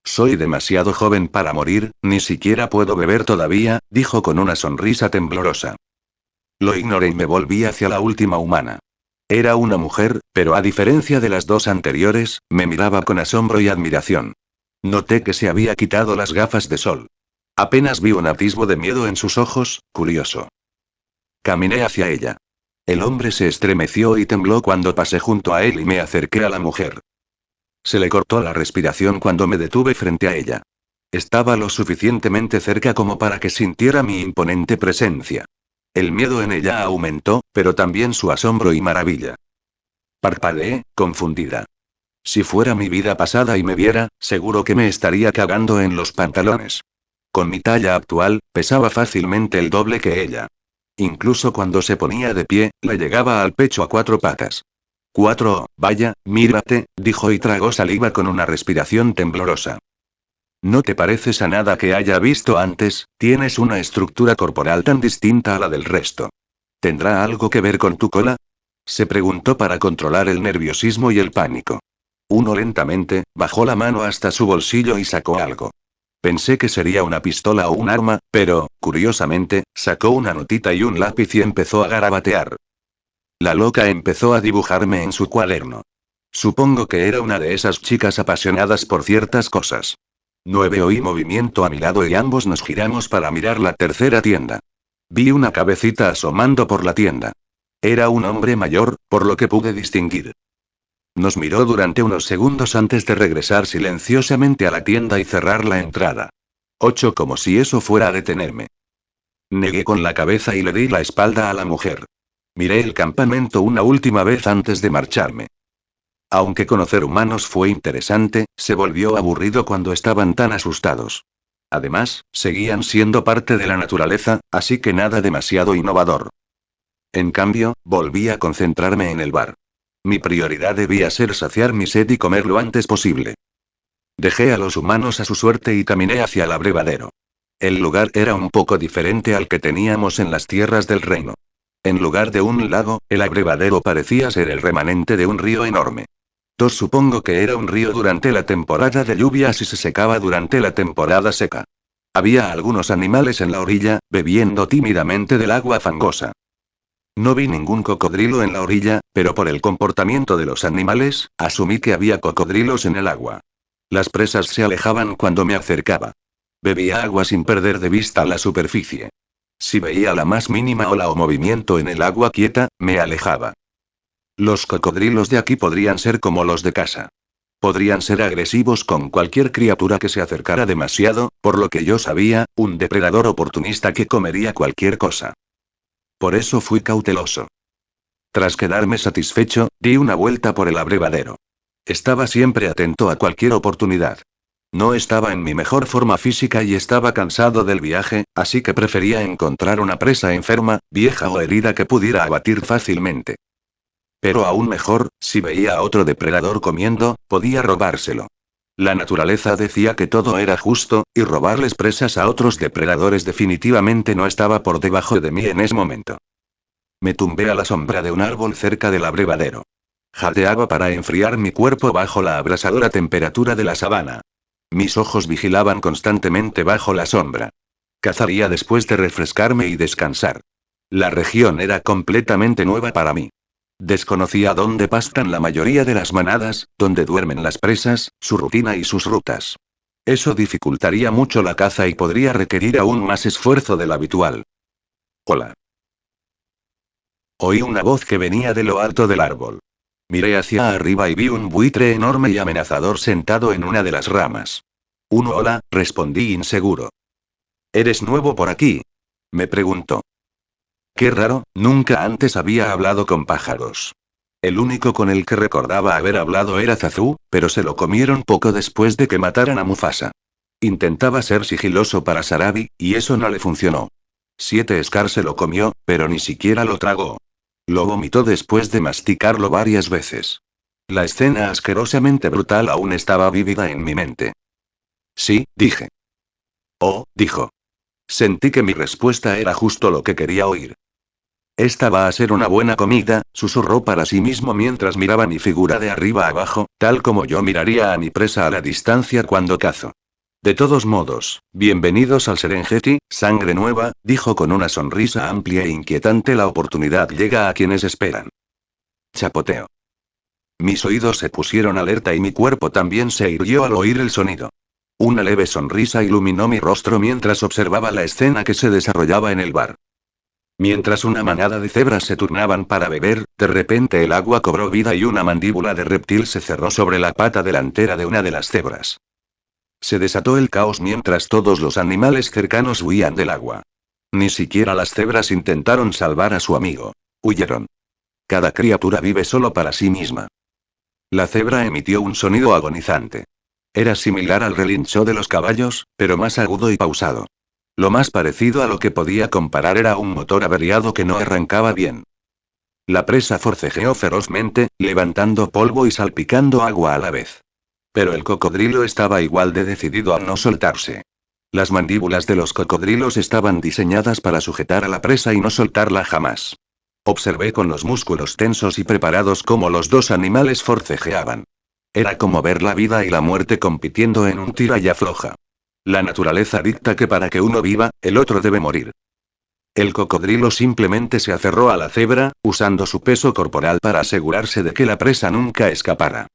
S1: Soy demasiado joven para morir, ni siquiera puedo beber todavía, dijo con una sonrisa temblorosa. Lo ignoré y me volví hacia la última humana. Era una mujer, pero a diferencia de las dos anteriores, me miraba con asombro y admiración. Noté que se había quitado las gafas de sol. Apenas vi un atisbo de miedo en sus ojos, curioso. Caminé hacia ella. El hombre se estremeció y tembló cuando pasé junto a él y me acerqué a la mujer. Se le cortó la respiración cuando me detuve frente a ella. Estaba lo suficientemente cerca como para que sintiera mi imponente presencia. El miedo en ella aumentó, pero también su asombro y maravilla. Parpadeé, confundida. Si fuera mi vida pasada y me viera, seguro que me estaría cagando en los pantalones. Con mi talla actual, pesaba fácilmente el doble que ella. Incluso cuando se ponía de pie, le llegaba al pecho a 4 patas. Vaya, mírate, dijo y tragó saliva con una respiración temblorosa. No te pareces a nada que haya visto antes, tienes una estructura corporal tan distinta a la del resto. ¿Tendrá algo que ver con tu cola? Se preguntó para controlar el nerviosismo y el pánico. Uno lentamente, bajó la mano hasta su bolsillo y sacó algo. Pensé que sería una pistola o un arma, pero, curiosamente, sacó una notita y un lápiz y empezó a garabatear. La loca empezó a dibujarme en su cuaderno. Supongo que era una de esas chicas apasionadas por ciertas cosas. Oí movimiento a mi lado y ambos nos giramos para mirar la tercera tienda. Vi una cabecita asomando por la tienda. Era un hombre mayor, por lo que pude distinguir. Nos miró durante unos segundos antes de regresar silenciosamente a la tienda y cerrar la entrada. Como si eso fuera a detenerme. Negué con la cabeza y le di la espalda a la mujer. Miré el campamento una última vez antes de marcharme. Aunque conocer humanos fue interesante, se volvió aburrido cuando estaban tan asustados. Además, seguían siendo parte de la naturaleza, así que nada demasiado innovador. En cambio, volví a concentrarme en el bar. Mi prioridad debía ser saciar mi sed y comer lo antes posible. Dejé a los humanos a su suerte y caminé hacia el abrevadero. El lugar era un poco diferente al que teníamos en las tierras del reino. En lugar de un lago, el abrevadero parecía ser el remanente de un río enorme. Supongo que era un río durante la temporada de lluvias y se secaba durante la temporada seca. Había algunos animales en la orilla, bebiendo tímidamente del agua fangosa. No vi ningún cocodrilo en la orilla, pero por el comportamiento de los animales, asumí que había cocodrilos en el agua. Las presas se alejaban cuando me acercaba. Bebía agua sin perder de vista la superficie. Si veía la más mínima ola o movimiento en el agua quieta, me alejaba. Los cocodrilos de aquí podrían ser como los de casa. Podrían ser agresivos con cualquier criatura que se acercara demasiado, por lo que yo sabía, un depredador oportunista que comería cualquier cosa. Por eso fui cauteloso. Tras quedarme satisfecho, di una vuelta por el abrevadero. Estaba siempre atento a cualquier oportunidad. No estaba en mi mejor forma física y estaba cansado del viaje, así que prefería encontrar una presa enferma, vieja o herida que pudiera abatir fácilmente. Pero aún mejor, si veía a otro depredador comiendo, podía robárselo. La naturaleza decía que todo era justo, y robarles presas a otros depredadores definitivamente no estaba por debajo de mí en ese momento. Me tumbé a la sombra de un árbol cerca del abrevadero. Jadeaba para enfriar mi cuerpo bajo la abrasadora temperatura de la sabana. Mis ojos vigilaban constantemente bajo la sombra. Cazaría después de refrescarme y descansar. La región era completamente nueva para mí. Desconocía dónde pastan la mayoría de las manadas, dónde duermen las presas, su rutina y sus rutas. Eso dificultaría mucho la caza y podría requerir aún más esfuerzo del habitual. Hola. Oí una voz que venía de lo alto del árbol. Miré hacia arriba y vi un buitre enorme y amenazador sentado en una de las ramas. Hola, respondí inseguro. ¿Eres nuevo por aquí?, me preguntó. Qué raro, nunca antes había hablado con pájaros. El único con el que recordaba haber hablado era Zazu, pero se lo comieron poco después de que mataran a Mufasa. Intentaba ser sigiloso para Sarabi, y eso no le funcionó. 7 Scar se lo comió, pero ni siquiera lo tragó. Lo vomitó después de masticarlo varias veces. La escena asquerosamente brutal aún estaba vívida en mi mente. Sí, dije. Oh, dijo. Sentí que mi respuesta era justo lo que quería oír. Esta va a ser una buena comida, susurró para sí mismo mientras miraba mi figura de arriba abajo, tal como yo miraría a mi presa a la distancia cuando cazo. De todos modos, bienvenidos al Serengeti, sangre nueva, dijo con una sonrisa amplia e inquietante. La oportunidad llega a quienes esperan. Chapoteo. Mis oídos se pusieron alerta y mi cuerpo también se irguió al oír el sonido. Una leve sonrisa iluminó mi rostro mientras observaba la escena que se desarrollaba en el bar. Mientras una manada de cebras se turnaban para beber, de repente el agua cobró vida y una mandíbula de reptil se cerró sobre la pata delantera de una de las cebras. Se desató el caos mientras todos los animales cercanos huían del agua. Ni siquiera las cebras intentaron salvar a su amigo. Huyeron. Cada criatura vive solo para sí misma. La cebra emitió un sonido agonizante. Era similar al relincho de los caballos, pero más agudo y pausado. Lo más parecido a lo que podía comparar era un motor averiado que no arrancaba bien. La presa forcejeó ferozmente, levantando polvo y salpicando agua a la vez. Pero el cocodrilo estaba igual de decidido a no soltarse. Las mandíbulas de los cocodrilos estaban diseñadas para sujetar a la presa y no soltarla jamás. Observé con los músculos tensos y preparados cómo los dos animales forcejeaban. Era como ver la vida y la muerte compitiendo en un tira y afloja. La naturaleza dicta que para que uno viva, el otro debe morir. El cocodrilo simplemente se aferró a la cebra, usando su peso corporal para asegurarse de que la presa nunca escapara.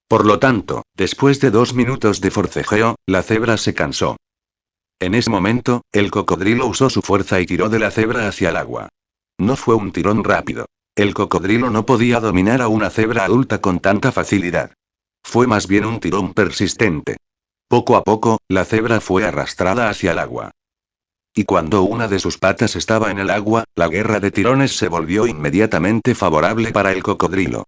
S1: Por lo tanto, después de 2 minutos de forcejeo, la cebra se cansó. En ese momento, el cocodrilo usó su fuerza y tiró de la cebra hacia el agua. No fue un tirón rápido. El cocodrilo no podía dominar a una cebra adulta con tanta facilidad. Fue más bien un tirón persistente. Poco a poco, la cebra fue arrastrada hacia el agua. Y cuando una de sus patas estaba en el agua, la guerra de tirones se volvió inmediatamente favorable para el cocodrilo.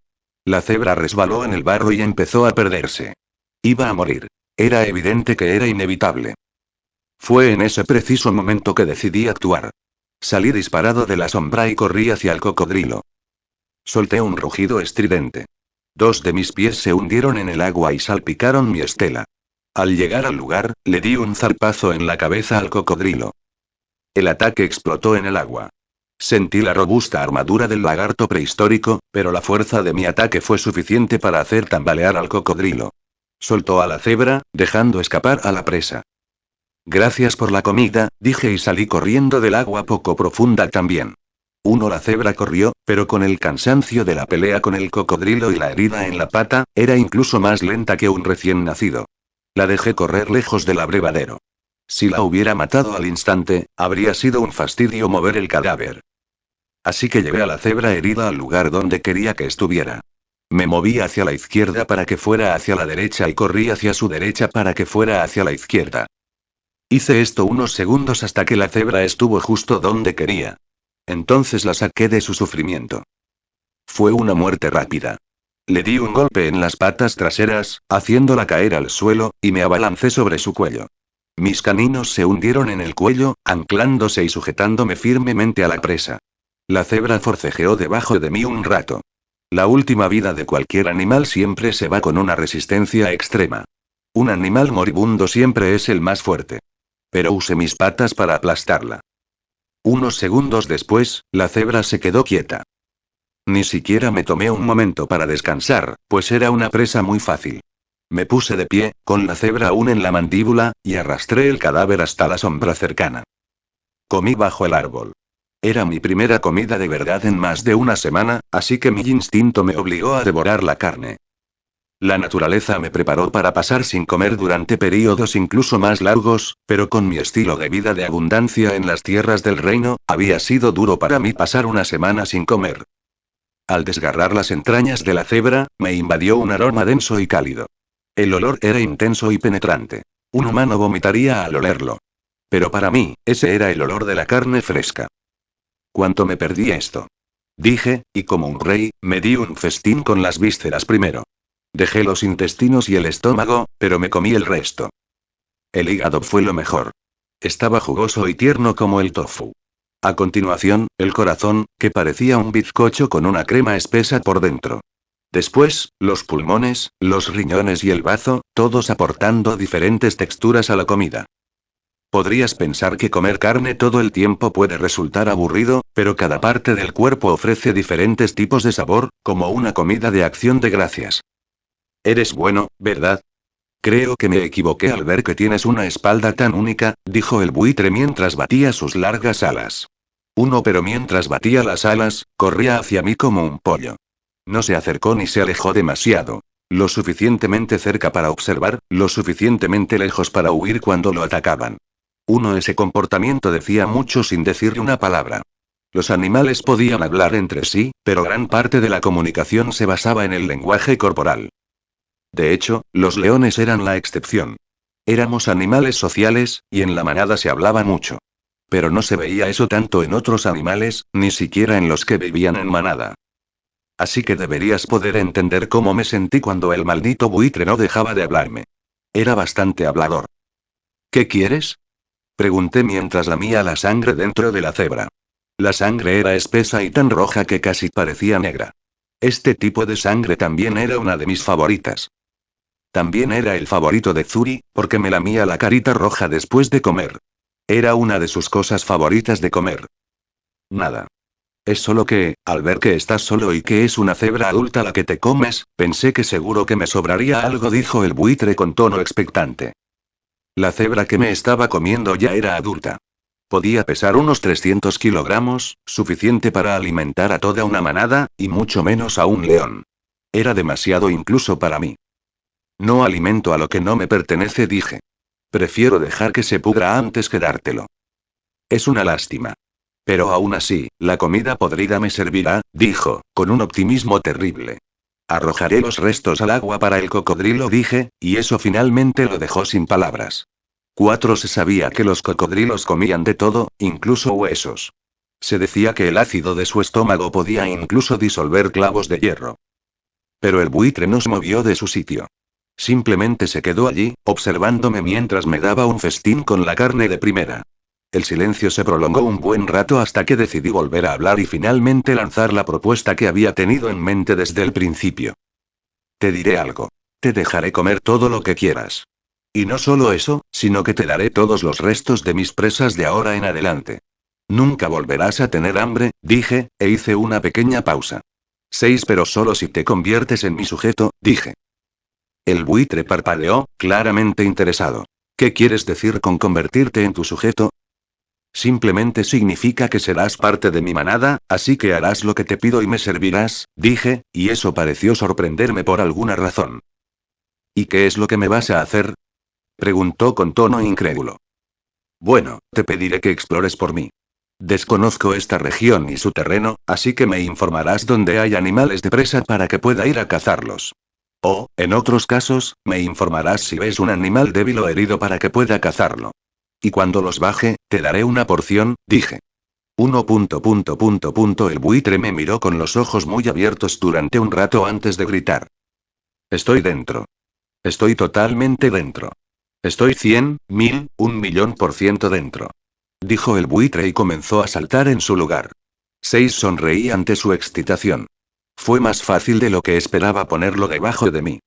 S1: La cebra resbaló en el barro y empezó a perderse. Iba a morir. Era evidente que era inevitable. Fue en ese preciso momento que decidí actuar. Salí disparado de la sombra y corrí hacia el cocodrilo. Solté un rugido estridente. 2 de mis pies se hundieron en el agua y salpicaron mi estela. Al llegar al lugar, le di un zarpazo en la cabeza al cocodrilo. El ataque explotó en el agua. Sentí la robusta armadura del lagarto prehistórico, pero la fuerza de mi ataque fue suficiente para hacer tambalear al cocodrilo. Soltó a la cebra, dejando escapar a la presa. Gracias por la comida, dije y salí corriendo del agua poco profunda también. La cebra corrió, pero con el cansancio de la pelea con el cocodrilo y la herida en la pata, era incluso más lenta que un recién nacido. La dejé correr lejos del abrevadero. Si la hubiera matado al instante, habría sido un fastidio mover el cadáver. Así que llevé a la cebra herida al lugar donde quería que estuviera. Me moví hacia la izquierda para que fuera hacia la derecha y corrí hacia su derecha para que fuera hacia la izquierda. Hice esto unos segundos hasta que la cebra estuvo justo donde quería. Entonces la saqué de su sufrimiento. Fue una muerte rápida. Le di un golpe en las patas traseras, haciéndola caer al suelo, y me abalancé sobre su cuello. Mis caninos se hundieron en el cuello, anclándose y sujetándome firmemente a la presa. La cebra forcejeó debajo de mí un rato. La última vida de cualquier animal siempre se va con una resistencia extrema. Un animal moribundo siempre es el más fuerte. Pero usé mis patas para aplastarla. Unos segundos después, la cebra se quedó quieta. Ni siquiera me tomé un momento para descansar, pues era una presa muy fácil. Me puse de pie, con la cebra aún en la mandíbula, y arrastré el cadáver hasta la sombra cercana. Comí bajo el árbol. Era mi primera comida de verdad en más de una semana, así que mi instinto me obligó a devorar la carne. La naturaleza me preparó para pasar sin comer durante períodos incluso más largos, pero con mi estilo de vida de abundancia en las tierras del reino, había sido duro para mí pasar una semana sin comer. Al desgarrar las entrañas de la cebra, me invadió un aroma denso y cálido. El olor era intenso y penetrante. Un humano vomitaría al olerlo. Pero para mí, ese era el olor de la carne fresca. ¿Cuánto me perdí esto? Dije, y como un rey, me di un festín con las vísceras primero. Dejé los intestinos y el estómago, pero me comí el resto. El hígado fue lo mejor. Estaba jugoso y tierno como el tofu. A continuación, el corazón, que parecía un bizcocho con una crema espesa por dentro. Después, los pulmones, los riñones y el bazo, todos aportando diferentes texturas a la comida. Podrías pensar que comer carne todo el tiempo puede resultar aburrido, pero cada parte del cuerpo ofrece diferentes tipos de sabor, como una comida de acción de gracias. Eres bueno, ¿verdad? Creo que me equivoqué al ver que tienes una espalda tan única, dijo el buitre mientras batía sus largas alas. Pero mientras batía las alas, corría hacia mí como un pollo. No se acercó ni se alejó demasiado. Lo suficientemente cerca para observar, lo suficientemente lejos para huir cuando lo atacaban. Ese comportamiento decía mucho sin decirle una palabra. Los animales podían hablar entre sí, pero gran parte de la comunicación se basaba en el lenguaje corporal. De hecho, los leones eran la excepción. Éramos animales sociales, y en la manada se hablaba mucho. Pero no se veía eso tanto en otros animales, ni siquiera en los que vivían en manada. Así que deberías poder entender cómo me sentí cuando el maldito buitre no dejaba de hablarme. Era bastante hablador. ¿Qué quieres? Pregunté mientras lamía la sangre dentro de la cebra. La sangre era espesa y tan roja que casi parecía negra. Este tipo de sangre también era una de mis favoritas. También era el favorito de Zuri, porque me lamía la carita roja después de comer. Era una de sus cosas favoritas de comer. Nada. Es solo que, al ver que estás solo y que es una cebra adulta la que te comes, pensé que seguro que me sobraría algo, dijo el buitre con tono expectante. La cebra que me estaba comiendo ya era adulta. Podía pesar unos 300 kilogramos, suficiente para alimentar a toda una manada, y mucho menos a un león. Era demasiado incluso para mí. No alimento a lo que no me pertenece, dije. Prefiero dejar que se pudra antes que dártelo. Es una lástima. Pero aún así, la comida podrida me servirá, dijo, con un optimismo terrible. Arrojaré los restos al agua para el cocodrilo, dije, y eso finalmente lo dejó sin palabras. Se sabía que los cocodrilos comían de todo, incluso huesos. Se decía que el ácido de su estómago podía incluso disolver clavos de hierro. Pero el buitre no se movió de su sitio. Simplemente se quedó allí, observándome mientras me daba un festín con la carne de primera. El silencio se prolongó un buen rato hasta que decidí volver a hablar y finalmente lanzar la propuesta que había tenido en mente desde el principio. Te diré algo. Te dejaré comer todo lo que quieras. Y no solo eso, sino que te daré todos los restos de mis presas de ahora en adelante. Nunca volverás a tener hambre, dije, e hice una pequeña pausa. Pero solo si te conviertes en mi sujeto, dije. El buitre parpadeó, claramente interesado. ¿Qué quieres decir con convertirte en tu sujeto? Simplemente significa que serás parte de mi manada, así que harás lo que te pido y me servirás, dije, y eso pareció sorprenderme por alguna razón. ¿Y qué es lo que me vas a hacer? Preguntó con tono incrédulo. Bueno, te pediré que explores por mí. Desconozco esta región y su terreno, así que me informarás dónde hay animales de presa para que pueda ir a cazarlos. O, en otros casos, me informarás si ves un animal débil o herido para que pueda cazarlo. Y cuando los baje, te daré una porción, dije. El buitre me miró con los ojos muy abiertos durante un rato antes de gritar. Estoy dentro. Estoy totalmente dentro. Estoy 100.000, 1.000.000% dentro. Dijo el buitre y comenzó a saltar en su lugar. Sonreí ante su excitación. Fue más fácil de lo que esperaba ponerlo debajo de mí.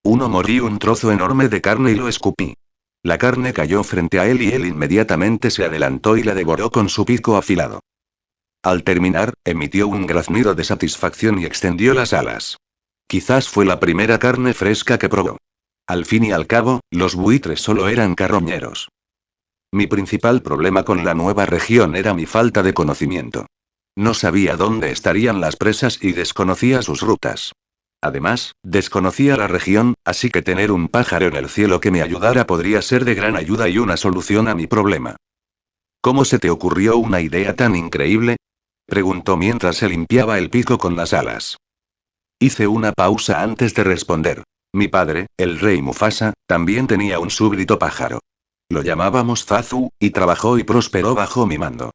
S1: Morí un trozo enorme de carne y lo escupí. La carne cayó frente a él y él inmediatamente se adelantó y la devoró con su pico afilado. Al terminar, emitió un graznido de satisfacción y extendió las alas. Quizás fue la primera carne fresca que probó. Al fin y al cabo, los buitres solo eran carroñeros. Mi principal problema con la nueva región era mi falta de conocimiento. No sabía dónde estarían las presas y desconocía sus rutas. Además, desconocía la región, así que tener un pájaro en el cielo que me ayudara podría ser de gran ayuda y una solución a mi problema. ¿Cómo se te ocurrió una idea tan increíble? Preguntó mientras se limpiaba el pico con las alas. Hice una pausa antes de responder. Mi padre, el rey Mufasa, también tenía un súbdito pájaro. Lo llamábamos Zazu, y trabajó y prosperó bajo mi mando.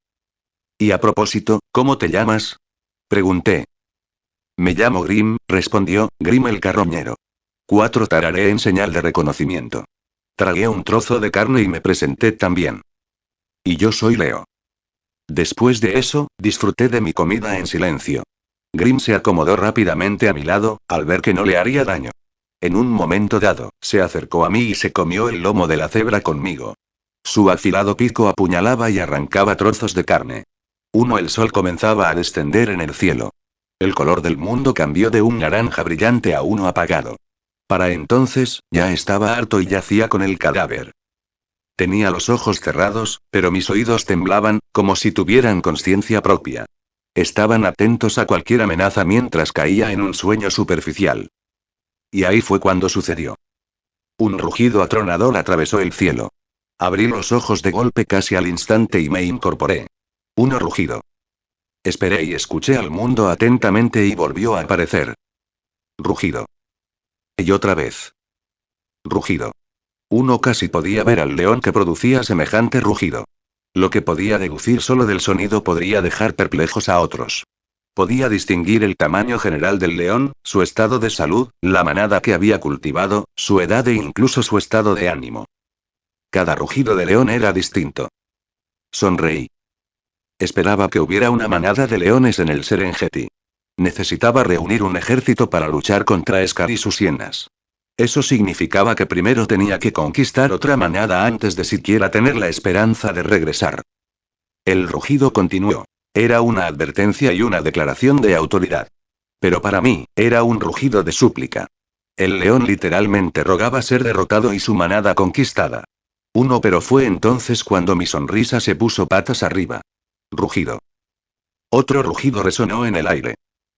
S1: Y a propósito, ¿cómo te llamas? Pregunté. Me llamo Grim, respondió, Grim el carroñero. Tararé en señal de reconocimiento. Tragué un trozo de carne y me presenté también. Y yo soy Leo. Después de eso, disfruté de mi comida en silencio. Grim se acomodó rápidamente a mi lado, al ver que no le haría daño. En un momento dado, se acercó a mí y se comió el lomo de la cebra conmigo. Su afilado pico apuñalaba y arrancaba trozos de carne. El sol comenzaba a descender en el cielo. El color del mundo cambió de un naranja brillante a uno apagado. Para entonces, ya estaba harto y yacía con el cadáver. Tenía los ojos cerrados, pero mis oídos temblaban, como si tuvieran conciencia propia. Estaban atentos a cualquier amenaza mientras caía en un sueño superficial. Y ahí fue cuando sucedió. Un rugido atronador atravesó el cielo. Abrí los ojos de golpe casi al instante y me incorporé. Rugido. Esperé y escuché al mundo atentamente y volvió a aparecer. Rugido. Y otra vez. Rugido. Casi podía ver al león que producía semejante rugido. Lo que podía deducir solo del sonido podría dejar perplejos a otros. Podía distinguir el tamaño general del león, su estado de salud, la manada que había cultivado, su edad e incluso su estado de ánimo. Cada rugido de león era distinto. Sonreí. Esperaba que hubiera una manada de leones en el Serengeti. Necesitaba reunir un ejército para luchar contra Scar y sus hienas. Eso significaba que primero tenía que conquistar otra manada antes de siquiera tener la esperanza de regresar. El rugido continuó. Era una advertencia y una declaración de autoridad. Pero para mí, era un rugido de súplica. El león literalmente rogaba ser derrotado y su manada conquistada. Pero fue entonces cuando mi sonrisa se puso patas arriba. Rugido. Otro rugido resonó en el aire.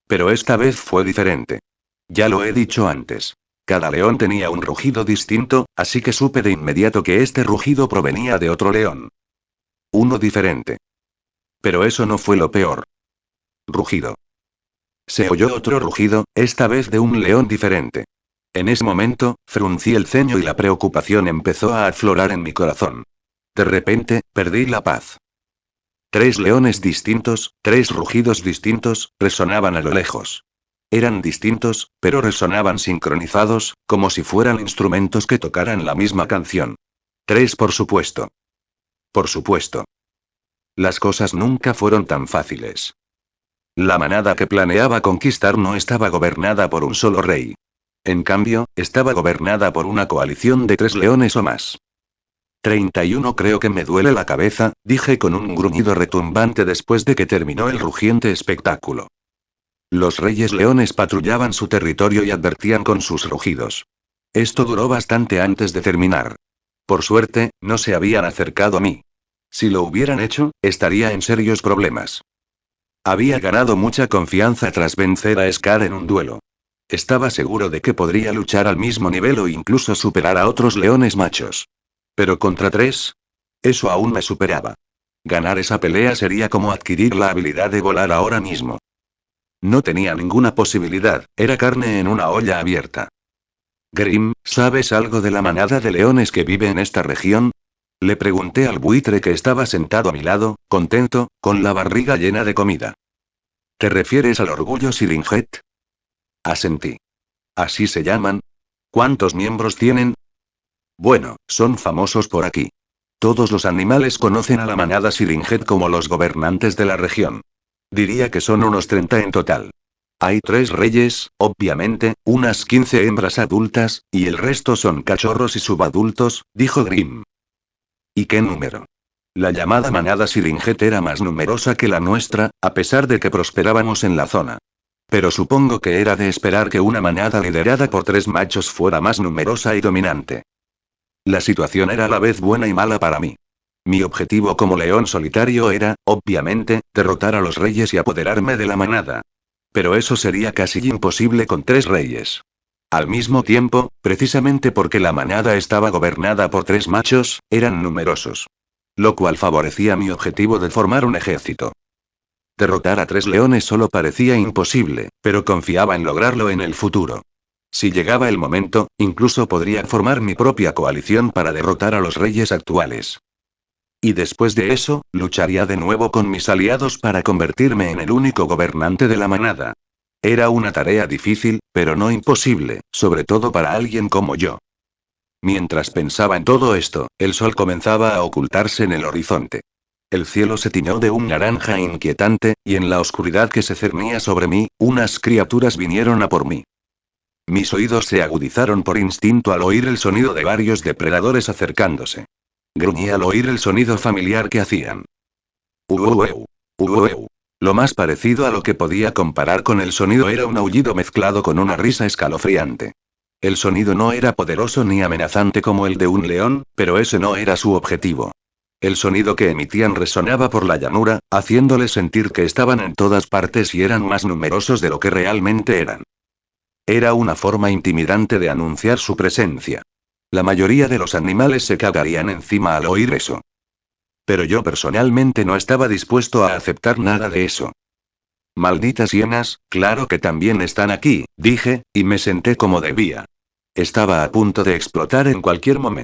S1: Pero esta vez fue diferente. Ya lo he dicho antes. Cada león tenía un rugido distinto, así que supe de inmediato que este rugido provenía de otro león. Uno diferente. Pero eso no fue lo peor. Rugido. Se oyó otro rugido, esta vez de un león diferente. En ese momento, fruncí el ceño y la preocupación empezó a aflorar en mi corazón. De repente, perdí la paz. 3 leones distintos, 3 rugidos distintos, resonaban a lo lejos. Eran distintos, pero resonaban sincronizados, como si fueran instrumentos que tocaran la misma canción. 3 por supuesto. Por supuesto. Las cosas nunca fueron tan fáciles. La manada que planeaba conquistar no estaba gobernada por un solo rey. En cambio, estaba gobernada por una coalición de 3 leones o más. 31 Creo que me duele la cabeza, dije con un gruñido retumbante después de que terminó el rugiente espectáculo. Los reyes leones patrullaban su territorio y advertían con sus rugidos. Esto duró bastante antes de terminar. Por suerte, no se habían acercado a mí. Si lo hubieran hecho, estaría en serios problemas. Había ganado mucha confianza tras vencer a Scar en un duelo. Estaba seguro de que podría luchar al mismo nivel o incluso superar a otros leones machos. Pero contra 3. Eso aún me superaba. Ganar esa pelea sería como adquirir la habilidad de volar ahora mismo. No tenía ninguna posibilidad, era carne en una olla abierta. Grim, ¿sabes algo de la manada de leones que vive en esta región? Le pregunté al buitre que estaba sentado a mi lado, contento, con la barriga llena de comida. ¿Te refieres al orgullo Siringet? Asentí. ¿Así se llaman? ¿Cuántos miembros tienen? Bueno, son famosos por aquí. Todos los animales conocen a la manada Siringet como los gobernantes de la región. Diría que son unos 30 en total. Hay 3 reyes, obviamente, unas 15 hembras adultas, y el resto son cachorros y subadultos, dijo Grim. ¿Y qué número? La llamada manada Siringet era más numerosa que la nuestra, a pesar de que prosperábamos en la zona. Pero supongo que era de esperar que una manada liderada por 3 machos fuera más numerosa y dominante. La situación era a la vez buena y mala para mí. Mi objetivo como león solitario era, obviamente, derrotar a los reyes y apoderarme de la manada. Pero eso sería casi imposible con 3 reyes. Al mismo tiempo, precisamente porque la manada estaba gobernada por 3 machos, eran numerosos. Lo cual favorecía mi objetivo de formar un ejército. Derrotar a 3 leones solo parecía imposible, pero confiaba en lograrlo en el futuro. Si llegaba el momento, incluso podría formar mi propia coalición para derrotar a los reyes actuales. Y después de eso, lucharía de nuevo con mis aliados para convertirme en el único gobernante de la manada. Era una tarea difícil, pero no imposible, sobre todo para alguien como yo. Mientras pensaba en todo esto, el sol comenzaba a ocultarse en el horizonte. El cielo se tiñó de un naranja inquietante, y en la oscuridad que se cernía sobre mí, unas criaturas vinieron a por mí. Mis oídos se agudizaron por instinto al oír el sonido de varios depredadores acercándose. Gruñí al oír el sonido familiar que hacían. Uou, uou. Lo más parecido a lo que podía comparar con el sonido era un aullido mezclado con una risa escalofriante. El sonido no era poderoso ni amenazante como el de un león, pero ese no era su objetivo. El sonido que emitían resonaba por la llanura, haciéndoles sentir que estaban en todas partes y eran más numerosos de lo que realmente eran. Era una forma intimidante de anunciar su presencia. La mayoría de los animales se cagarían encima al oír eso. Pero yo personalmente no estaba dispuesto a aceptar nada de eso. Malditas hienas, claro que también están aquí, dije, y me senté como debía. Estaba a punto de explotar en cualquier momento.